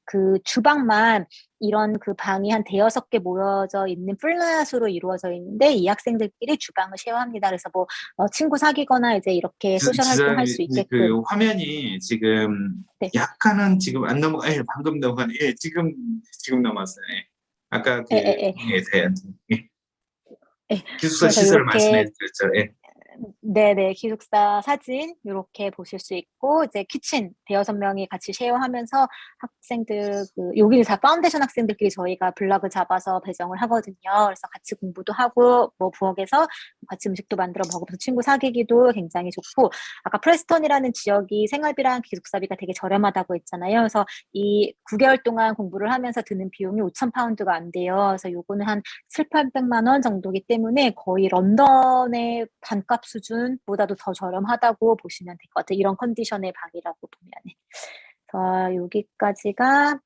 그 주방만 이런 그 방이 한 대여섯 개 모여져 있는 플랫으로 이루어져 있는데 이 학생들끼리 주방을 쉐어합니다. 그래서 뭐 친구 사귀거나 이제 이렇게 소셜 활동할 수 지사님 그 있게끔. 화면이 지금 네. 약간은 지금 안 넘어, 방금 넘어가네. 지금 넘었어요. 예. 아까 그 예, 예, 예. 예. 예. 기숙사 그래서 시설을 이렇게 말씀해 주셨죠. 예. 네네, 기숙사 사진 이렇게 보실 수 있고 이제 키친 대여섯 명이 같이 쉐어하면서 학생들 여기는 다 파운데이션 학생들끼리 저희가 블럭을 잡아서 배정을 하거든요. 그래서 같이 공부도 하고 뭐 부엌에서 같이 음식도 만들어 먹으면서 친구 사귀기도 굉장히 좋고 아까 프레스턴이라는 지역이 생활비랑 기숙사비가 되게 저렴하다고 했잖아요. 그래서 이 9개월 동안 공부를 하면서 드는 비용이 5,000파운드가 안 돼요. 그래서 요거는 한 7, 800만 원 정도기 때문에 거의 런던의 반값 수준보다도 더 저렴하다고 보시면 될 것 같아요. 이런 컨디션의 방이라고 보면은. 여기까지가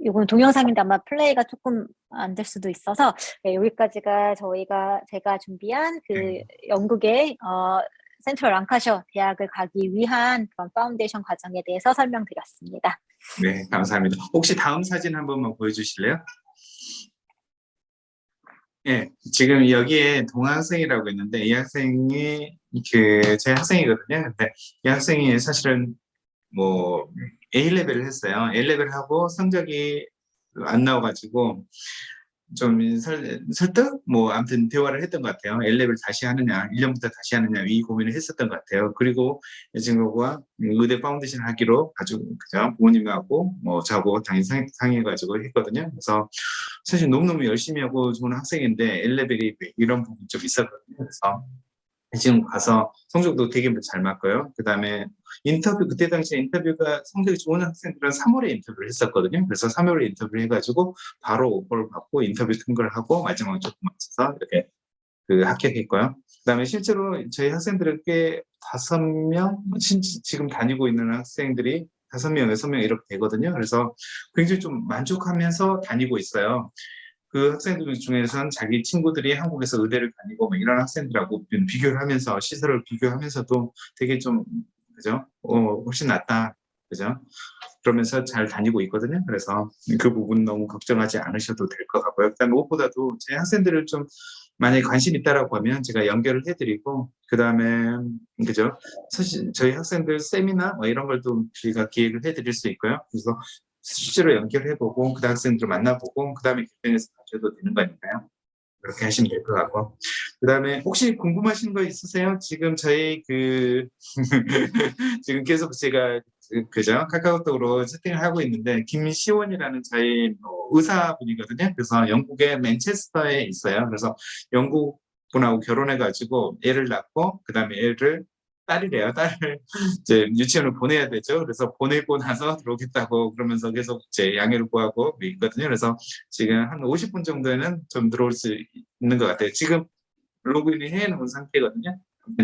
이건 동영상인데 아마 플레이가 조금 안 될 수도 있어서 네, 여기까지가 제가 준비한 그 영국의 센트럴 랑카셔 대학을 가기 위한 그런 파운데이션 과정에 대해서 설명드렸습니다. 네, 감사합니다. 혹시 다음 사진 한 번만 보여주실래요? 예, 지금 여기에 동학생이라고 있는데 이 학생이 제 학생이거든요. 근데 이 학생이 사실은 뭐 A레벨을 했어요. A레벨 하고 성적이 안 나와가지고 좀 설득? 뭐 아무튼 대화를 했던 것 같아요. A레벨 다시 하느냐, 1년부터 다시 하느냐 이 고민을 했었던 것 같아요. 그리고 이 친구가 의대 파운데이션 하기로 가지고 그죠? 부모님하고 뭐 저하고 당연히 상의해가지고 했거든요. 그래서 사실 너무너무 열심히 하고 좋은 학생인데 A레벨이 이런 부분이 좀 있었거든요. 그래서 지금 가서 성적도 되게 잘 맞고요. 그 다음에 그때 당시에 인터뷰가 성적이 좋은 학생들은 3월에 인터뷰를 했었거든요. 그래서 3월에 인터뷰를 해가지고 바로 오퍼를 받고 인터뷰 통과를 하고 마지막에 조금 맞춰서 이렇게 합격했고요. 그 다음에 실제로 저희 학생들은 꽤 5명, 지금 다니고 있는 학생들이 5명, 6명 이렇게 되거든요. 그래서 굉장히 좀 만족하면서 다니고 있어요. 그 학생들 중에서는 자기 친구들이 한국에서 의대를 다니고 뭐 이런 학생들하고 비교를 하면서 시설을 비교하면서도 되게 좀 그죠? 훨씬 낫다. 그죠? 그러면서 잘 다니고 있거든요. 그래서 그 부분 너무 걱정하지 않으셔도 될 것 같고요. 그다음에 무엇보다도 제 학생들을 좀 만약에 관심 있다라고 하면 제가 연결을 해드리고 그다음에 그죠? 사실 저희 학생들 세미나 뭐 이런 걸 좀 저희가 기획을 해드릴 수 있고요. 그래서 실제로 연결해보고 그 학생들 만나보고 그 다음에 결정해서 가셔도 되는 거니까요. 그렇게 하시면 될 것 같고 그 다음에 혹시 궁금하신 거 있으세요? 지금 저희 지금 계속 제가 그죠? 카카오톡으로 채팅을 하고 있는데 김시원이라는 저희 의사분이거든요. 그래서 영국의 맨체스터에 있어요. 그래서 영국 분하고 결혼해가지고 애를 낳고 그 다음에 딸이래요. 딸을 이제 유치원을 보내야 되죠. 그래서 보내고 나서 들어오겠다고 그러면서 계속 제 양해를 구하고 있거든요. 그래서 지금 한 50분 정도에는 좀 들어올 수 있는 것 같아요. 지금 로그인이 해놓은 상태거든요.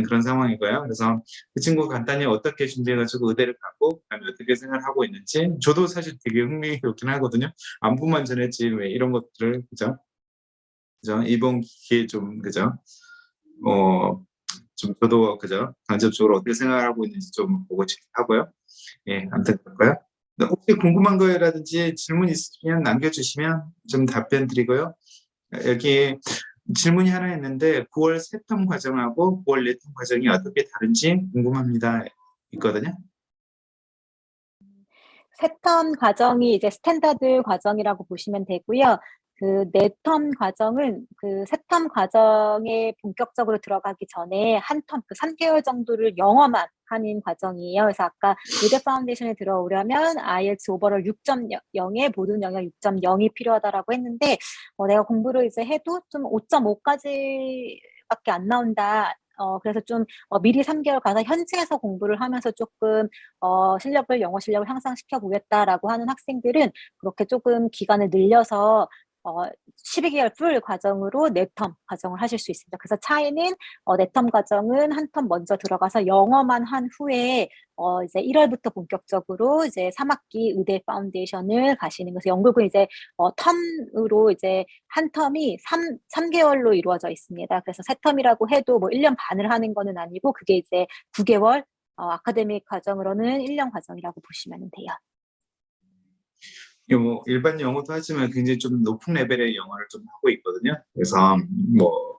그런 상황이고요. 그래서 그 친구가 간단히 어떻게 준비해가지고 의대를 가고 그다음에 어떻게 생활하고 있는지 저도 사실 되게 흥미롭긴 하거든요. 안부만 전했지 왜 이런 것들을 그죠? 이번 기회에 좀 그죠? 좀 저도 그죠? 간접적으로 어떻게 생각하고 있는지 좀 보고 싶하고요. 예, 아무튼 그럴까요? 혹시 궁금한 거라든지 질문 있으시면 남겨주시면 좀 답변 드리고요. 여기 질문이 하나 있는데 9월 세텀 과정하고 9월 내텀 과정이 어떻게 다른지 궁금합니다. 있거든요. 세텀 과정이 이제 스탠다드 과정이라고 보시면 되고요. 그 내텀 과정은 그 세텀 과정에 본격적으로 들어가기 전에 한 텀, 그 3개월 정도를 영어만 하는 과정이에요. 그래서 아까 의대 파운데이션에 들어오려면 IELTS 오버롤 6.0에 모든 영역 6.0이 필요하다라고 했는데, 내가 공부를 이제 해도 좀 5.5까지밖에 안 나온다. 그래서 좀 미리 3개월 가서 현지에서 공부를 하면서 조금 영어 실력을 향상시켜 보겠다라고 하는 학생들은 그렇게 조금 기간을 늘려서 12개월 풀 과정으로 내텀 과정을 하실 수 있습니다. 그래서 차이는 내텀 과정은 한 텀 먼저 들어가서 영어만 한 후에 이제 1월부터 본격적으로 이제 3학기 의대 파운데이션을 가시는 것을 영국은 이제 텀으로 이제 한 텀이 3개월로 이루어져 있습니다. 그래서 세 텀이라고 해도 뭐 1년 반을 하는 거는 아니고 그게 이제 9개월 아카데믹 과정으로는 1년 과정이라고 보시면 돼요. 뭐 일반 영어도 하지만 굉장히 좀 높은 레벨의 영어를 좀 하고 있거든요. 그래서 뭐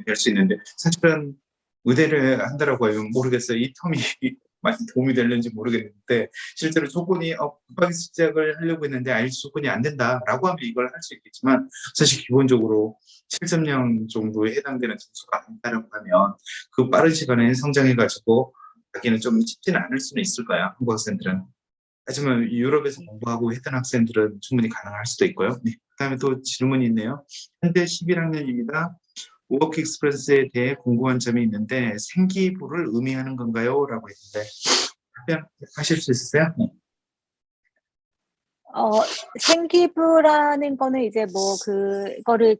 될 수 있는데 사실은 의대를 한다라고 하면 모르겠어요. 이 텀이 많이 도움이 되는지 모르겠는데 실제로 조건이 급하게 시작을 하려고 했는데 IELTS 조건이 안 된다라고 하면 이걸 할 수 있겠지만 사실 기본적으로 7.0 정도에 해당되는 점수가 안 된다라고 하면 그 빠른 시간에 성장해가지고 가기는 좀 쉽지는 않을 수는 있을 거야. 한국 학생들은. 하지만 유럽에서 공부하고 했던 학생들은 충분히 가능할 수도 있고요. 네. 그다음에 또 질문이 있네요. 현재 11학년입니다. 워크 익스프레스에 대해 궁금한 점이 있는데 생기부를 의미하는 건가요? 라고 했는데 답변하실 수 있으세요? 생기부라는 거는 이제 뭐 그거를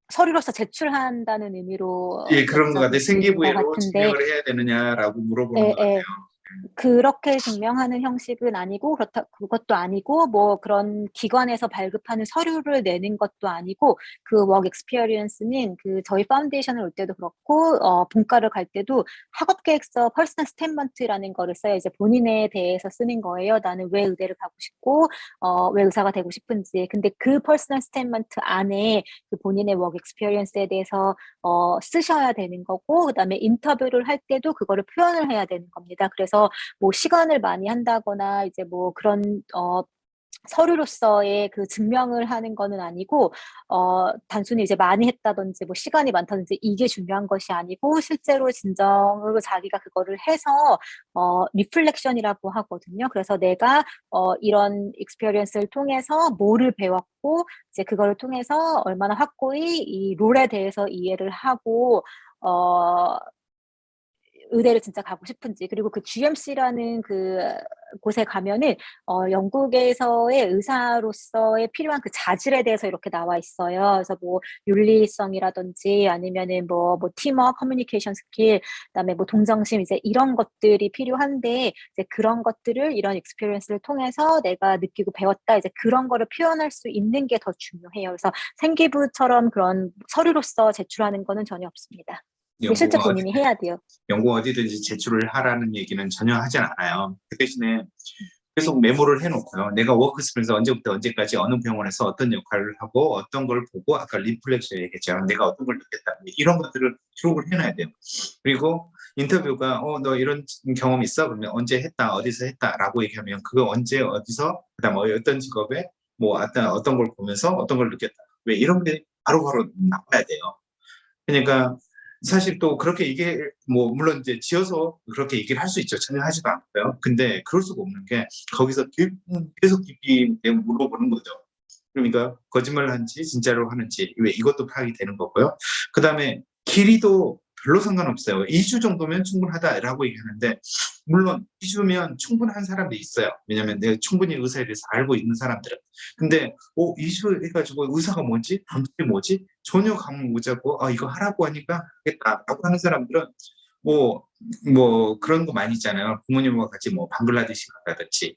서류로서 제출한다는 예, 그런 것 같아요. 의미로 여쭤보신 것 생기부로 같은데, 증명을 해야 되느냐라고 물어보는 예, 것 예. 같아요. 그렇게 증명하는 형식은 아니고 그것도 아니고 뭐 그런 기관에서 발급하는 서류를 내는 것도 아니고 그 워크 익스피리언스는 그 저희 파운데이션을 올 때도 그렇고 본과를 갈 때도 학업 계획서 퍼스널 스테이트먼트라는 거를 써야 이제 본인에 대해서 쓰는 거예요. 나는 왜 의대를 가고 싶고 왜 의사가 되고 싶은지. 근데 그 퍼스널 스테이트먼트 안에 그 본인의 워크 익스피리언스에 대해서 쓰셔야 되는 거고 그다음에 인터뷰를 할 때도 그거를 표현을 해야 되는 겁니다. 그래서 뭐 시간을 많이 한다거나 이제 뭐 그런 서류로서의 그 증명을 하는 거는 아니고 단순히 이제 많이 했다든지 뭐 시간이 많다든지 이게 중요한 것이 아니고 실제로 진정으로 자기가 그거를 해서 리플렉션이라고 하거든요. 그래서 내가 이런 익스피리언스를 통해서 뭐를 배웠고 이제 그거를 통해서 얼마나 확고히 이 롤에 대해서 이해를 하고 어 의대를 진짜 가고 싶은지 그리고 그 GMC라는 그 곳에 가면은 영국에서의 의사로서의 필요한 그 자질에 대해서 이렇게 나와 있어요. 그래서 뭐 윤리성이라든지 아니면은 뭐 팀워크, 커뮤니케이션 스킬, 그다음에 뭐 동정심 이제 이런 것들이 필요한데 이제 그런 것들을 이런 익스피리언스를 통해서 내가 느끼고 배웠다 이제 그런 거를 표현할 수 있는 게 더 중요해요. 그래서 생기부처럼 그런 서류로서 제출하는 거는 전혀 없습니다. 근데 실제 연구가 본인이 해야 돼요. 연구 어디든지 제출을 하라는 얘기는 전혀 하진 않아요. 그 대신에 계속 메모를 해놓고요. 내가 워크스페이스 언제부터 언제까지 어느 병원에서 어떤 역할을 하고 어떤 걸 보고 아까 리플렉션 얘기했잖아요. 내가 어떤 걸 느꼈다. 이런 것들을 기록을 해놔야 돼요. 그리고 인터뷰가 너 이런 경험 있어? 그러면 언제 했다, 어디서 했다라고 얘기하면 그거 언제 어디서 그다음 어떤 직업에 뭐 어떤 걸 보면서 어떤 걸 느꼈다. 왜 이런 게 바로바로 나와야 돼요. 그러니까 사실 또 그렇게 이게 뭐 물론 이제 지어서 그렇게 얘기를 할 수 있죠. 전혀 하지도 않고요. 근데 그럴 수가 없는 게 거기서 계속 깊이 물어보는 거죠. 그러니까 거짓말을 하는지 진짜로 하는지 왜 이것도 파악이 되는 거고요. 그다음에 길이도 별로 상관없어요. 2주 정도면 충분하다라고 얘기하는데 물론 2주면 충분한 사람도 있어요. 왜냐하면 내가 충분히 의사에 대해서 알고 있는 사람들은. 근데 2주 해가지고 의사가 뭐지? 방식이 뭐지? 전혀 감을 못 잡고 이거 하라고 하니까 하겠다라고 하는 사람들은 뭐 그런 거 많이 있잖아요. 부모님과 같이 뭐 방글라데시 갔다든지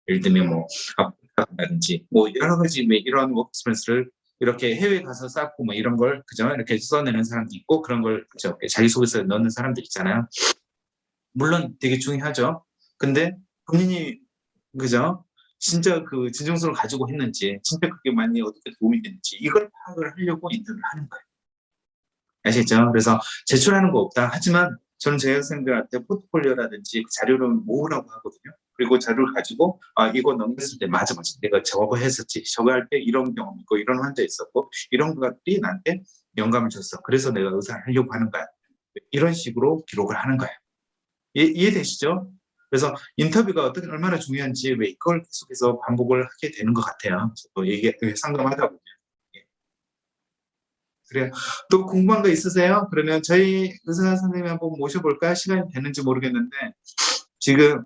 예를 들면 뭐 아프리카라든지 뭐 여러 가지 이런 워크스페이스를 이렇게 해외 가서 쌓고 뭐 이런 걸 그죠 이렇게 써내는 사람도 있고 그런 걸 그죠 자기소개서에 넣는 사람들 있잖아요. 물론 되게 중요하죠. 근데 본인이 그죠 진짜 그 진정성을 가지고 했는지 진짜 그게 많이 어떻게 도움이 됐는지 이걸 파악을 하려고 인터뷰를 하는 거예요. 아시겠죠? 그래서 제출하는 거 없다. 하지만 저는 제 학생들한테 포트폴리오라든지 자료를 모으라고 하거든요. 그리고 자료를 가지고 이거 넘겼을 때 맞아 내가 저거 했었지. 저거 할 때 이런 경험 있고 이런 환자 있었고 이런 것들이 나한테 영감을 줬어. 그래서 내가 의사를 하려고 하는 거야. 이런 식으로 기록을 하는 거예요. 이해되시죠? 그래서 인터뷰가 얼마나 중요한지 왜 이걸 계속해서 반복을 하게 되는 것 같아요. 또 상담하다 보면. 그래요. 또 궁금한 거 있으세요? 그러면 저희 의사 선생님 한번 모셔볼까요? 시간이 되는지 모르겠는데 지금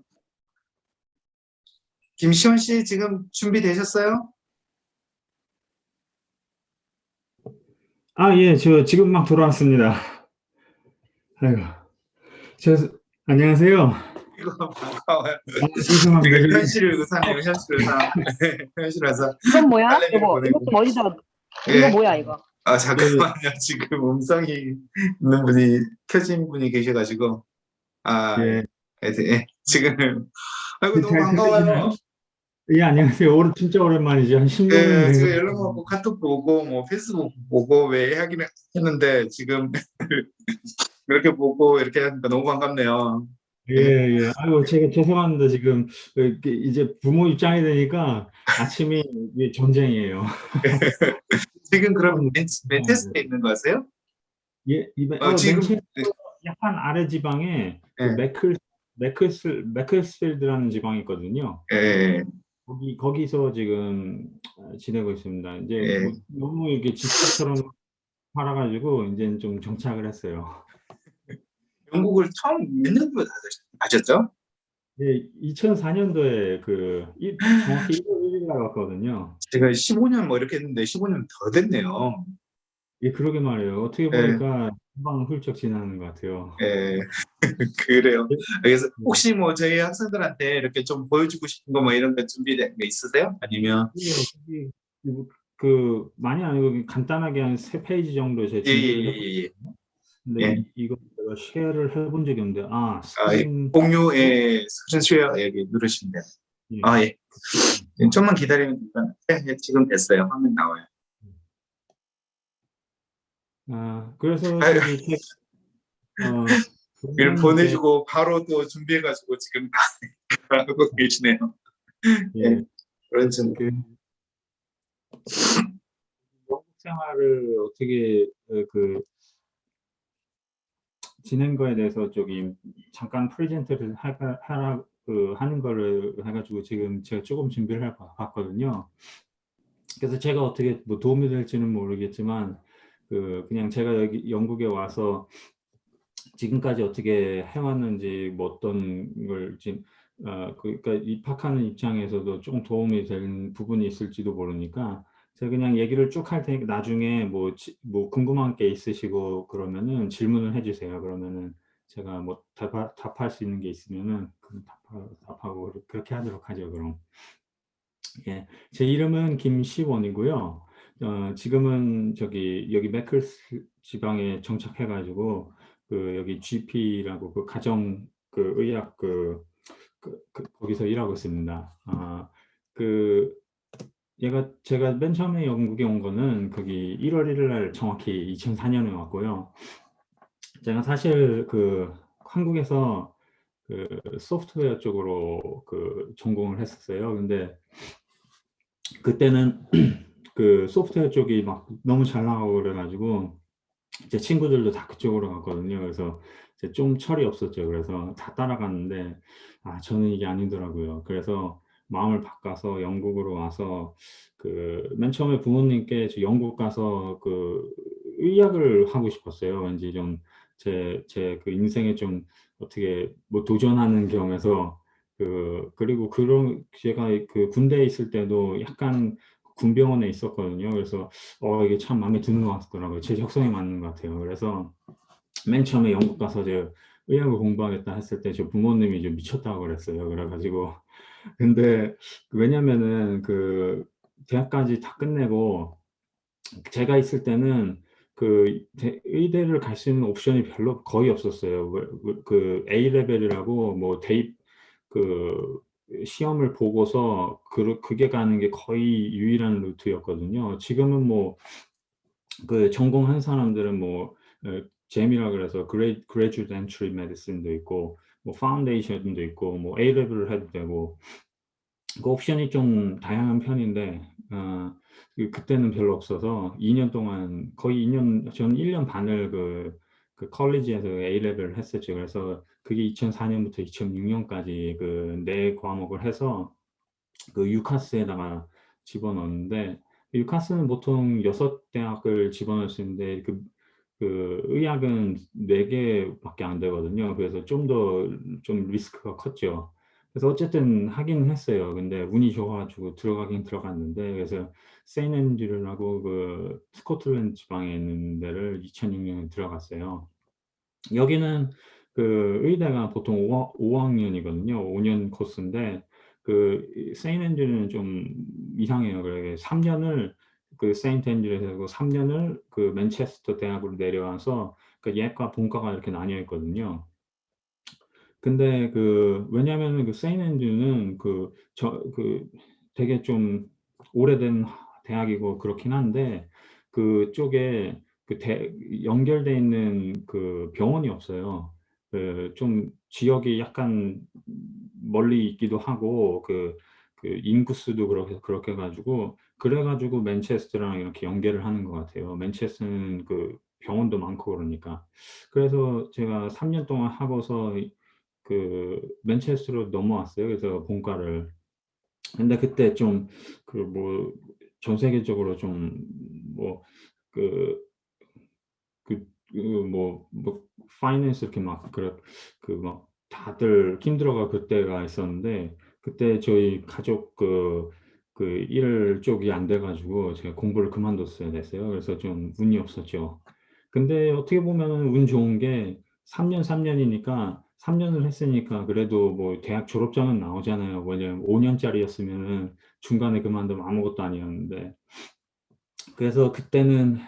김시원 씨 지금 준비되셨어요? 예, 저 지금 막 돌아왔습니다. 아이고, 저, 안녕하세요. 이거 반가워요. 죄송합니다. 지금 현실 의사네요. 현실 의사. 현실 의사. 이건 뭐야? 딸내미를 여보, 보내고. 이거 좀 어디다? 이거 예. 뭐야, 이거? 잠깐만요. 지금 음성이 있는 분이 켜진 분이 계셔가지고 예, 지금 아이고 너무 잘 반가워요. 들리시나요? 예, 안녕하세요. 진짜 오랜만이죠. 한 10년 예, 된 지금 것 연락 같아요. 받고 카톡 보고 뭐 페이스북 보고 왜 하긴 했는데 지금 이렇게 보고 이렇게 하니까 너무 반갑네요. 예, 예. 예. 아이고, 제가 죄송합니다. 지금 이제 부모 입장이 되니까 아침이 이게 전쟁이에요. 지금 그럼 네. 맨체스터에 있는 거세요? 예, 지금 맨체스터 약간 아래 지방에 그 예, 매클스필드라는 지방이 있거든요. 예, 거기서 지금 지내고 있습니다. 이제 예. 너무 이게 집사처럼 살아가지고 이제 좀 정착을 했어요. 영국을 처음 몇 년도에 가셨죠? 네, 2004년도에 정확히 1월 1일 날 왔거든요. 제가 15년 뭐 이렇게 했는데 15년 더 됐네요. 예, 그러게 말이에요. 어떻게 예, 보니까 금방 훌쩍 지나는 것 같아요. 예, 그래요. 예, 그래서 예, 혹시 뭐 저희 학생들한테 이렇게 좀 보여주고 싶은 거 뭐 이런 거 준비된 거 있으세요? 아니면 예, 거기 그 많이 아니고 간단하게 한 3페이지 정도 제가 준비를 했거든요. 예예예예. 근데 예. 이거 제가 쉐어를 해본 적이 없는데, 예. 스크린, 공유에 스크린 쉐어 여기 누르시면 돼요. 예. 예. 좀만 기다리면 됩니다. 예, 지금 됐어요. 화면 나와요. 그래서 아, 저기 이걸 원장님께, 보내주고 바로 또 준비해가지고 지금 다 하고 계시네요. 예, 예, 그런 좀 그 영국 생활을 어떻게 지낸 거에 대해서 저기 잠깐 프레젠트를 하는 거를 해가지고 지금 제가 조금 준비를 해봤거든요. 그래서 제가 어떻게 뭐 도움이 될지는 모르겠지만, 그냥 제가 여기 영국에 와서 지금까지 어떻게 해왔는지, 뭐 어떤 걸 지금, 그러니까 입학하는 입장에서도 조금 도움이 되는 부분이 있을지도 모르니까, 제가 그냥 얘기를 쭉 할 테니까 나중에 뭐 궁금한 게 있으시고 그러면은 질문을 해주세요. 그러면은 제가 뭐 답할 수 있는 게 있으면은 그럼 답하고 그렇게 하도록 하죠, 그럼. 예, 제 이름은 김시원이고요. 지금은 여기 매클스 지방에 정착해가지고 여기 GP라고 그 가정 의학 거기서 일하고 있습니다. 그 제가 맨 처음에 영국에 온 거는 거기 1월 1일 날 정확히 2004년에 왔고요. 제가 사실 한국에서 소프트웨어 쪽으로 전공을 했었어요. 근데 그때는 소프트웨어 쪽이 막 너무 잘 나가고 그래가지고 제 친구들도 다 그쪽으로 갔거든요. 그래서 이제 좀 철이 없었죠. 그래서 다 따라갔는데 저는 이게 아니더라고요. 그래서 마음을 바꿔서 영국으로 와서 맨 처음에 부모님께 저 영국 가서 의학을 하고 싶었어요. 왠지 좀 제 인생에 좀 어떻게 뭐 도전하는 겸해서 그리고 제가 군대에 있을 때도 약간 군병원에 있었거든요. 그래서 이게 참 마음에 드는 것 같더라고요. 제 적성에 맞는 것 같아요. 그래서 맨 처음에 영국 가서 의학을 공부하겠다 했을 때 저 부모님이 좀 미쳤다고 그랬어요. 그래가지고 근데 왜냐면은 대학까지 다 끝내고 제가 있을 때는 의대를 갈 수 있는 옵션이 별로 거의 없었어요. A 레벨이라고 뭐 대입 그 시험을 보고서 그게 가는 게 거의 유일한 루트였거든요. 지금은 뭐 전공한 사람들은 뭐 GEM이라 그래서 Graduate Entry Medicine도 있고 뭐 파운데이션도 있고 뭐 A 레벨을 해도 되고 그 옵션이 좀 다양한 편인데 그때는 별로 없어서 2년 동안 거의 2년 저는 1년 반을 컬리지에서 A 레벨을 했었죠. 그래서 그게 2004년부터 2006년까지 네 과목을 해서 유카스에다가 집어넣었는데 유카스는 보통 6대학을 집어넣을 수 있는데 의학은 4개밖에 안 되거든요. 그래서 좀 리스크가 컸죠. 그래서 어쨌든 하긴 했어요. 근데 운이 좋아가지고 들어가긴 들어갔는데 그래서 세인앤드류라고 스코틀랜드 지방에 있는 데를 2006년에 들어갔어요. 여기는 의대가 보통 5학년이거든요. 5년 코스인데 세인트 앤드류는 좀 이상해요. 그래 3년을 세인트 앤드류에서 하고 3년을 맨체스터 대학으로 내려와서 예과 본과가 이렇게 나뉘어 있거든요. 근데 왜냐면은 세인트 앤드류는 되게 좀 오래된 대학이고 그렇긴 한데 그쪽에 연결돼 있는 병원이 없어요. 좀 지역이 약간 멀리 있기도 하고 인구수도 그렇게 해가지고 그래가지고 맨체스터랑 이렇게 연계를 하는 것 같아요. 맨체스터는 병원도 많고 그러니까. 그래서 제가 3년 동안 하고서 맨체스터로 넘어왔어요. 그래서 본과를. 근데 그때 좀 뭐 전 세계적으로 좀 뭐 그 파이낸스 이렇게 막 막 다들 힘들어가 그때가 있었는데 그때 저희 가족 그 일 쪽이 안 돼 가지고 제가 공부를 그만뒀어야 됐어요. 그래서 좀 운이 없었죠. 근데 어떻게 보면은 운 좋은 게 3 년이니까 3 년을 했으니까 그래도 뭐 대학 졸업장은 나오잖아요. 왜냐면 5 년짜리였으면은 중간에 그만두면 아무것도 아니었는데. 그래서 그때는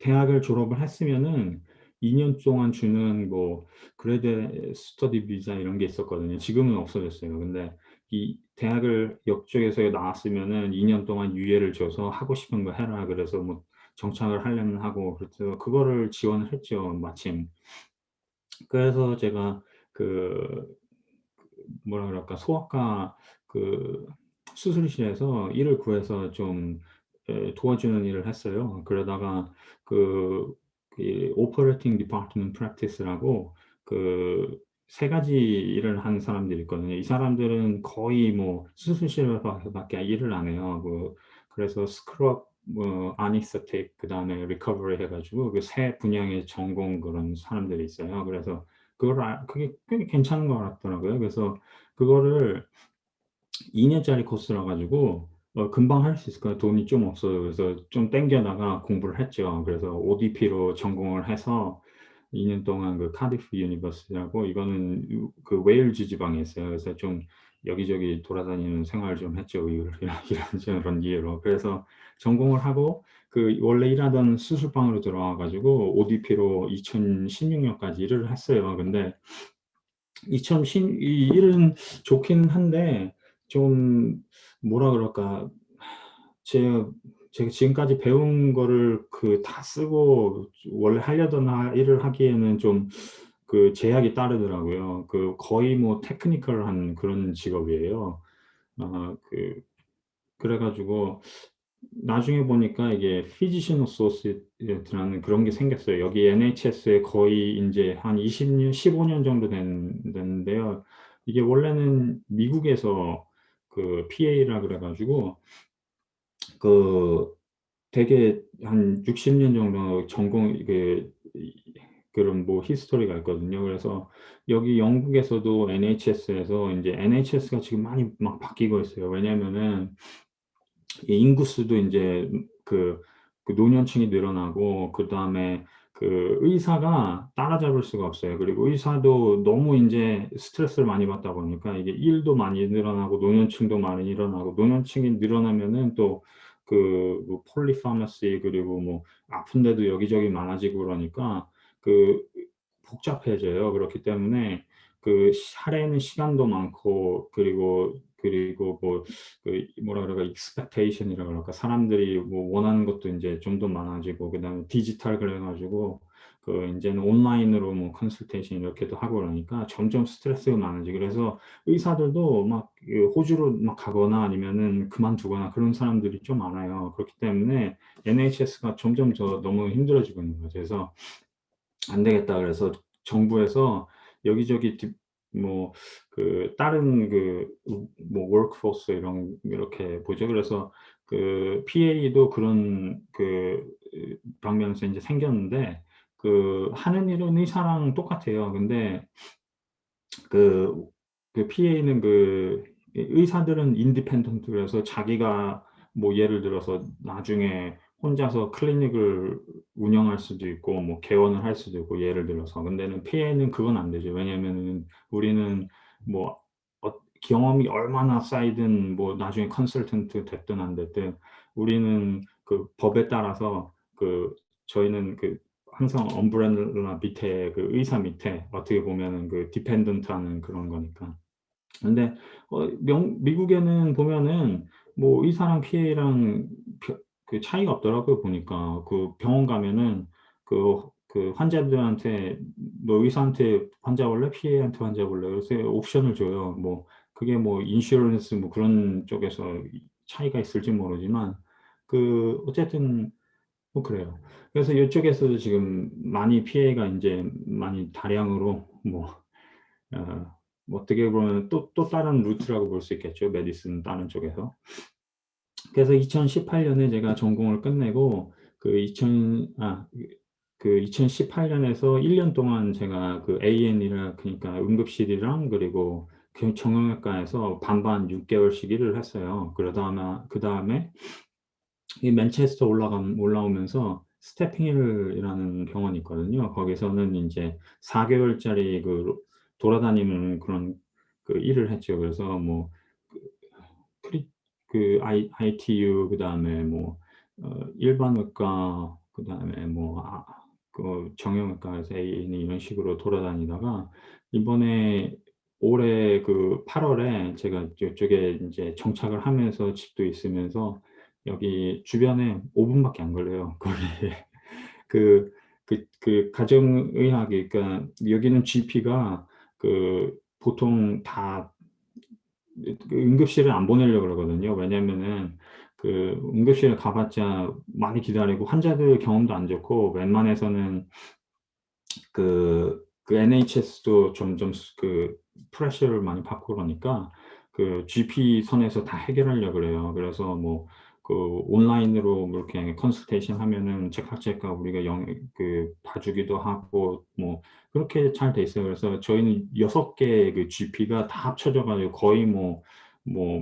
대학을 졸업을 했으면은 2년 동안 주는 뭐 그레드 스터디 비자 이런 게 있었거든요. 지금은 없어졌어요. 근데 이 대학을 옆쪽에서 나왔으면은 2년 동안 유예를 줘서 "하고 싶은 거 해라." 그래서 뭐 정착을 하려면 하고 그래서 그거를 지원을 했죠 마침. 그래서 제가 그 뭐라 그럴까 소아과 그 수술실에서 일을 구해서 좀 도와주는 일을 했어요. 그러다가 그 오퍼레이팅 디파트먼트 프랙티스라고 그 세 가지 일을 하는 사람들이 있거든요. 이 사람들은 거의 뭐 수술실에서 밖에 일을 안 해요. 그래서 스크럽 뭐 아니스테틱 그다음에 리커버리 해 가지고 그 세 분야의 전공 그런 사람들이 있어요. 그래서 그게 꽤 괜찮은 것 같더라고요. 그래서 그거를 2 년짜리 코스라 가지고 금방 할 수 있을 거예요. 돈이 좀 없어요. 그래서 좀 땡겨다가 공부를 했죠. 그래서 ODP로 전공을 해서 2년 동안 그 카디프 유니버시티라고 이거는 그 웨일즈 지방에 있어요. 그래서 좀 여기저기 돌아다니는 생활을 좀 했죠. 이런저런 이유로. 그래서 전공을 하고 그 원래 일하던 수술방으로 들어와 가지고 ODP로 2016 년까지 일을 했어요. 근데 이 일은 좋기는 한데 좀 뭐라 그럴까 제가 제가 지금까지 배운 거를 그 다 쓰고 원래 하려던 일을 하기에는 좀 그 제약이 따르더라고요. 거의 뭐 테크니컬한 그런 직업이에요. 그 그래 가지고 나중에 보니까 이게 피지션 어소시에이트라는 그런 게 생겼어요. 여기 NHS에 거의 인제 한 20 년, 15년 정도 됐는데요. 이게 원래는 미국에서 그 PA라 그래 가지고 그 되게 한 60년 정도 전공 그런 뭐 히스토리가 있거든요. 그래서 여기 영국에서도 NHS에서 인제 NHS가 지금 많이 막 바뀌고 있어요. 왜냐면은 이 인구수도 인제 노년층이 늘어나고 그다음에 의사가 따라잡을 수가 없어요. 그리고 의사도 너무 인제 스트레스를 많이 받다 보니까 이게 일도 많이 늘어나고 노년층도 많이 일어나고 노년층이 늘어나면은 또 뭐 폴리파머시 그리고 뭐 아픈 데도 여기저기 많아지고 그러니까 그 복잡해져요. 그렇기 때문에 하려는 시간도 많고 그리고 뭐 뭐라 그럴까 expectation이라 그럴까 사람들이 뭐 원하는 것도 인제 좀 더 많아지고 그다음에 디지털 그래 가지고 인제는 온라인으로 뭐 컨설테이션 이렇게도 하고 그러니까 점점 스트레스가 많아지고 그래서 의사들도 막 호주로 막 가거나 아니면은 그만두거나 그런 사람들이 좀 많아요. 그렇기 때문에 NHS가 점점 너무 힘들어지고 있는 거죠. 그래서 안 되겠다 그래서 정부에서 여기저기 뭐 다른 뭐 워크포스 이렇게 보죠. 그래서 PA도 그런 방면에서 인제 생겼는데 하는 일은 의사랑 똑같아요. 근데 그 PA는 의사들은 인디펜던트 그래서 자기가 뭐 예를 들어서 나중에 혼자서 클리닉을 운영할 수도 있고 뭐 개원을 할 수도 있고 예를 들어서. 근데는 PA는 그건 안 되죠. 왜냐하면은 우리는 뭐 경험이 얼마나 쌓이든 뭐 나중에 컨설턴트 됐든 안 됐든 우리는 법에 따라서 저희는 항상 엄브렐라 밑에 의사 밑에 어떻게 보면은 디펜던트 하는 그런 거니까. 근데 미국에는 보면은 뭐 의사랑 PA랑 차이가 없더라고요 보니까. 병원 가면은 환자들한테 "너 의사한테 환자 볼래? PA한테 환자 볼래?" 그래서 옵션을 줘요. 뭐 그게 뭐 인슈런스 뭐 그런 쪽에서 차이가 있을지 모르지만 어쨌든 뭐 그래요. 그래서 이쪽에서도 지금 많이 피해가 인제 많이 다량으로 뭐 어떻게 보면 또 다른 루트라고 볼 수 있겠죠, 메디슨 다른 쪽에서. 그래서 2018 년에 제가 전공을 끝내고 그 2000 아 그 2018 년에서 1년 동안 제가 A&E라 그러니까 응급실이랑 그리고 그 정형외과에서 반반 6개월씩 일을 했어요. 그다음에 이 맨체스터 올라오면서 스태핑힐이라는 병원이 있거든요. 거기서는 이제 4개월짜리 그 돌아다니는 그런 그 일을 했죠. 그래서 뭐 그 프리 그 ITU 그다음에 뭐 일반 의과 그다음에 뭐 그 정형외과에서 A&E 이런 식으로 돌아다니다가 이번에 올해 그 8 월에 제가 이쪽에 인제 정착을 하면서 집도 있으면서 여기 주변에 5 분밖에 안 걸려요, 거리에. 그 가정의학이 그러니까 여기는 GP가 그 보통 다 그 응급실을 안 보내려고 그러거든요. 왜냐면은 그 응급실에 가 봤자 많이 기다리고 환자들 경험도 안 좋고 웬만해서는 NHS도 점점 그 프레셔를 많이 받고 그러니까 그 GP 선에서 다 해결하려고 그래요. 그래서 뭐 그 온라인으로 뭐 이렇게 컨설테이션 하면은 즉각 우리가 봐주기도 하고 뭐 그렇게 잘 돼 있어요. 그래서 저희는 6개 그 GP가 다 합쳐져 가지고 거의 뭐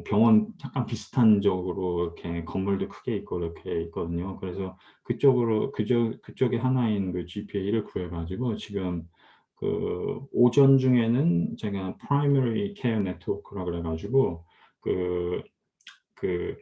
병원 약간 비슷한 쪽으로 이렇게 건물도 크게 있고 이렇게 있거든요. 그래서 그쪽에 하나인 그 GPA를 구해 가지고 지금 그 오전 중에는 제가 프라이머리 케어 네트워크라 그래 가지고 그 그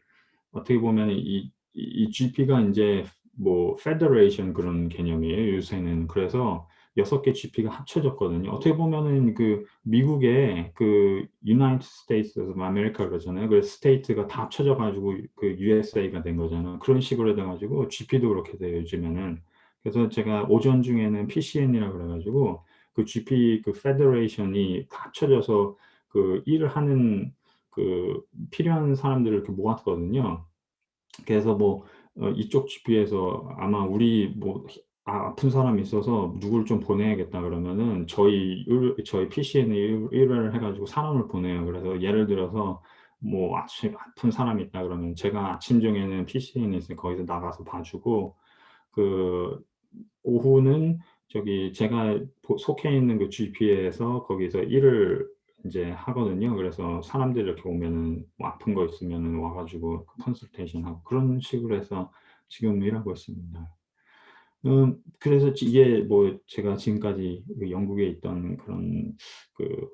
어떻게 보면 이 GP가 인제 뭐 페더레이션 그런 개념이에요, 요새는. 그래서 6개 GP가 합쳐졌거든요. 어떻게 보면은 그 미국의 그 유나이티드 스테이트스 오브 아메리카 그러잖아요. 그 스테이트가 다 합쳐져 가지고 그 USA가 된 거잖아요. 그런 식으로 돼 가지고 GP도 그렇게 돼요, 요즘에는. 그래서 제가 오전 중에는 PCN이라 그래 가지고 그 GP 그 페더레이션이 다 합쳐져서 그 일을 하는 그 필요한 사람들을 이렇게 모았거든요. 그래서 뭐 이쪽 GP에서 아마 우리 뭐 아픈 사람이 있어서 누구를 좀 보내야겠다 그러면은 저희 PCN에 의뢰를 해 가지고 사람을 보내요. 그래서 예를 들어서 뭐 아픈 사람이 있다 그러면 제가 아침 중에는 PCN이 있으니까 거기서 나가서 봐 주고 그 오후는 저기 제가 속해 있는 그 GP에서 거기서 일을 인제 하거든요. 그래서 사람들이 이렇게 오면은 뭐 아픈 거 있으면은 와 가지고 컨설테이션 하고 그런 식으로 해서 지금 일하고 있습니다. 그래서 이게 뭐 제가 지금까지 그 영국에 있던 그런 그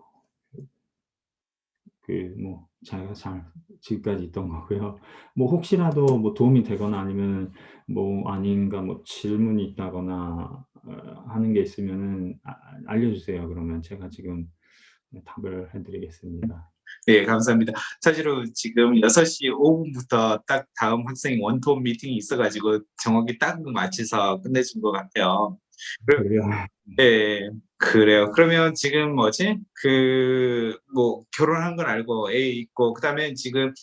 뭐 제가 잘 지금까지 있던 거고요. 뭐 혹시라도 뭐 도움이 되거나 아니면은 뭐 아닌가 뭐 질문이 있다거나 하는 게 있으면은 알려주세요. 그러면 제가 지금 답을 해 드리겠습니다. 네, 감사합니다. 사실은 지금 6시 5분부터 딱 다음 학생 원톱 미팅이 있어 가지고 정확히 딱 맞춰서 끝내준 것 같아요. 그 그래요. 네. 그래요. 그러면 지금 뭐지? 뭐 결혼한 건 알고 애 있고 그다음에 지금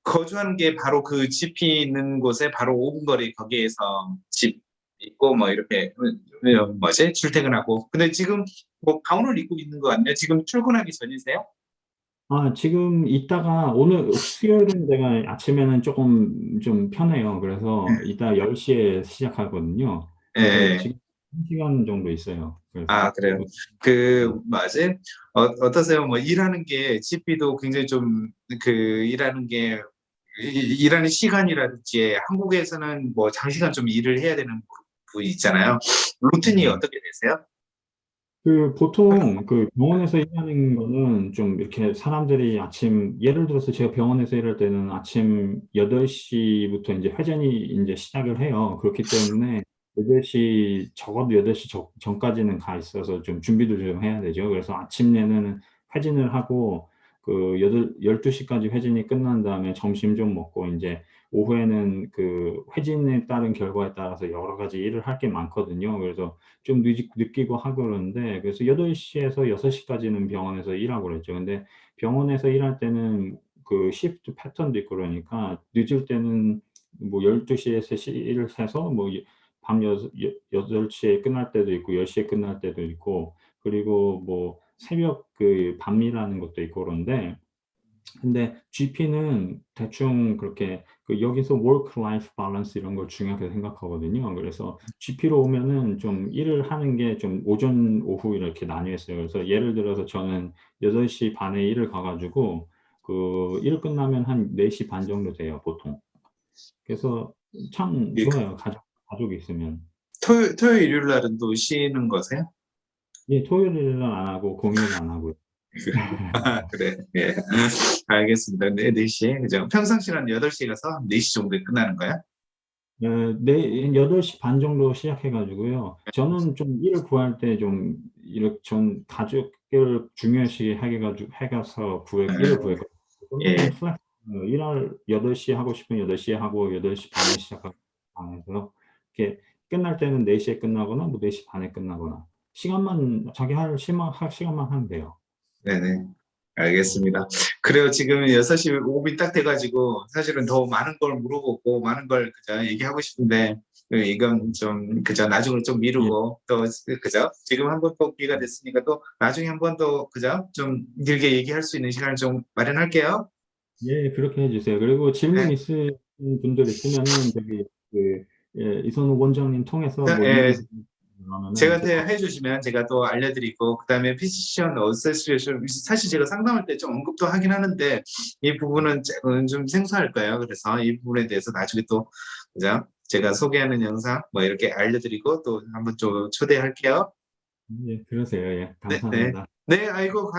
거주하는 게 바로 그 GP 있는 곳에 바로 5분 거리 거기에서 집 있고 뭐 이렇게 뭐지? 출퇴근하고. 근데 지금 뭐 가운을 입고 있는 것 같네요. 지금 출근하기 전이세요? 지금 이따가 오늘 수요일은 제가 아침에는 쪼끔 좀 편해요. 그래서 이따 10 시에 시작하거든요. 그래서 예. 지금 1 시간 정도 있어요. 그래서 아, 그래요. 네. 뭐지? 어떠세요? 뭐 일하는 게 GP도 굉장히 좀 일하는 게 일하는 시간이라든지 한국에서는 뭐 장시간 좀 일을 해야 되는 부분이 있잖아요. 루틴이 네. 어떻게 되세요? 보통 병원에서 일하는 거는 좀 이렇게 사람들이 아침 예를 들어서 제가 병원에서 일할 때는 아침 8시 부터 인제 회전이 인제 시작을 해요. 그렇기 때문에 8시 적어도 8시 전까지는 가 있어서 좀 준비도 좀 해야 되죠. 그래서 아침 내내는 회진을 하고 그 12 시까지 회진이 끝난 다음에 점심 좀 먹고 인제 오후에는 그 회진에 따른 결과에 따라서 여러 가지 일을 할 게 많거든요. 그래서 좀 늦기고 하고 그러는데 그래서 8 시에서 6 시까지는 병원에서 일하고 그랬죠. 근데 병원에서 일할 때는 그 시프트 패턴도 있고 그러니까 늦을 때는 뭐 12 시에 일을 해서 뭐 밤 8 시에 끝날 때도 있고 10 시에 끝날 때도 있고 그리고 뭐 새벽 밤일하는 것도 있고 그런데 근데 GP는 대충 그렇게 여기서 work-life balance 이런 걸 중요하게 생각하거든요. 그래서 GP로 오면은 좀 일을 하는 게 좀 오전, 오후 이렇게 나뉘어 있어요. 그래서 예를 들어서 저는 8시 반에 일을 가가지고 일 끝나면 한 4시 반 정도 돼요, 보통. 그래서 참 예, 좋아요, 가족이 있으면. 토요일, 일요일 날은 또 쉬는 거세요? 예, 토요일은 안 하고 공휴일은 안 하고요. 그래. 예. 알겠습니다. 네, 4시에, 그죠? 평상시는 한 8시에 가서 4시 정도에 끝나는 거야? 네, 8시 반 정도 시작해가지고요. 저는 좀 일을 구할 때 좀, 이렇게 전 가족을 중요시 해가서 일을 예. 구했거든요. 좀 예. 플렉스, 일을 8시에 하고 싶으면 8시에 하고, 8시 반에 시작하고, 반에서, 이렇게 끝날 때는 4시에 끝나거나, 뭐 4시 반에 끝나거나, 자기 할 시간만 하면 돼요. 네네. 알겠습니다. 그래요. 지금 6시 5분 딱 돼가지고 사실은 더 많은 걸 물어보고 많은 걸 그저 얘기하고 싶은데 이건 좀 그저 나중을 좀 예, 미루고 또 그저 지금 한번 또 기회가 됐으니까 또 나중에 한번 또 그저 좀 길게 얘기할 수 있는 시간을 좀 마련할게요. 예, 그렇게 해주세요. 그리고 질문 네. 있으신 분들 있으면은, 이선우 원장님 통해서 뭐 예, 이메일 그러면은 제가한테 해주시면 제가 또 알려드리고 그다음에 피지션 어세시에이션 사실 제가 상담할 때 좀 언급도 하긴 하는데 이 부분은 좀 생소할 거예요. 그래서 이 부분에 대해서 나중에 또 그죠? 제가 소개하는 영상 뭐 이렇게 알려드리고 또 한번 좀 초대할게요. 예, 그러세요. 예, 네, 네. 감사합니다. 네, 아이고.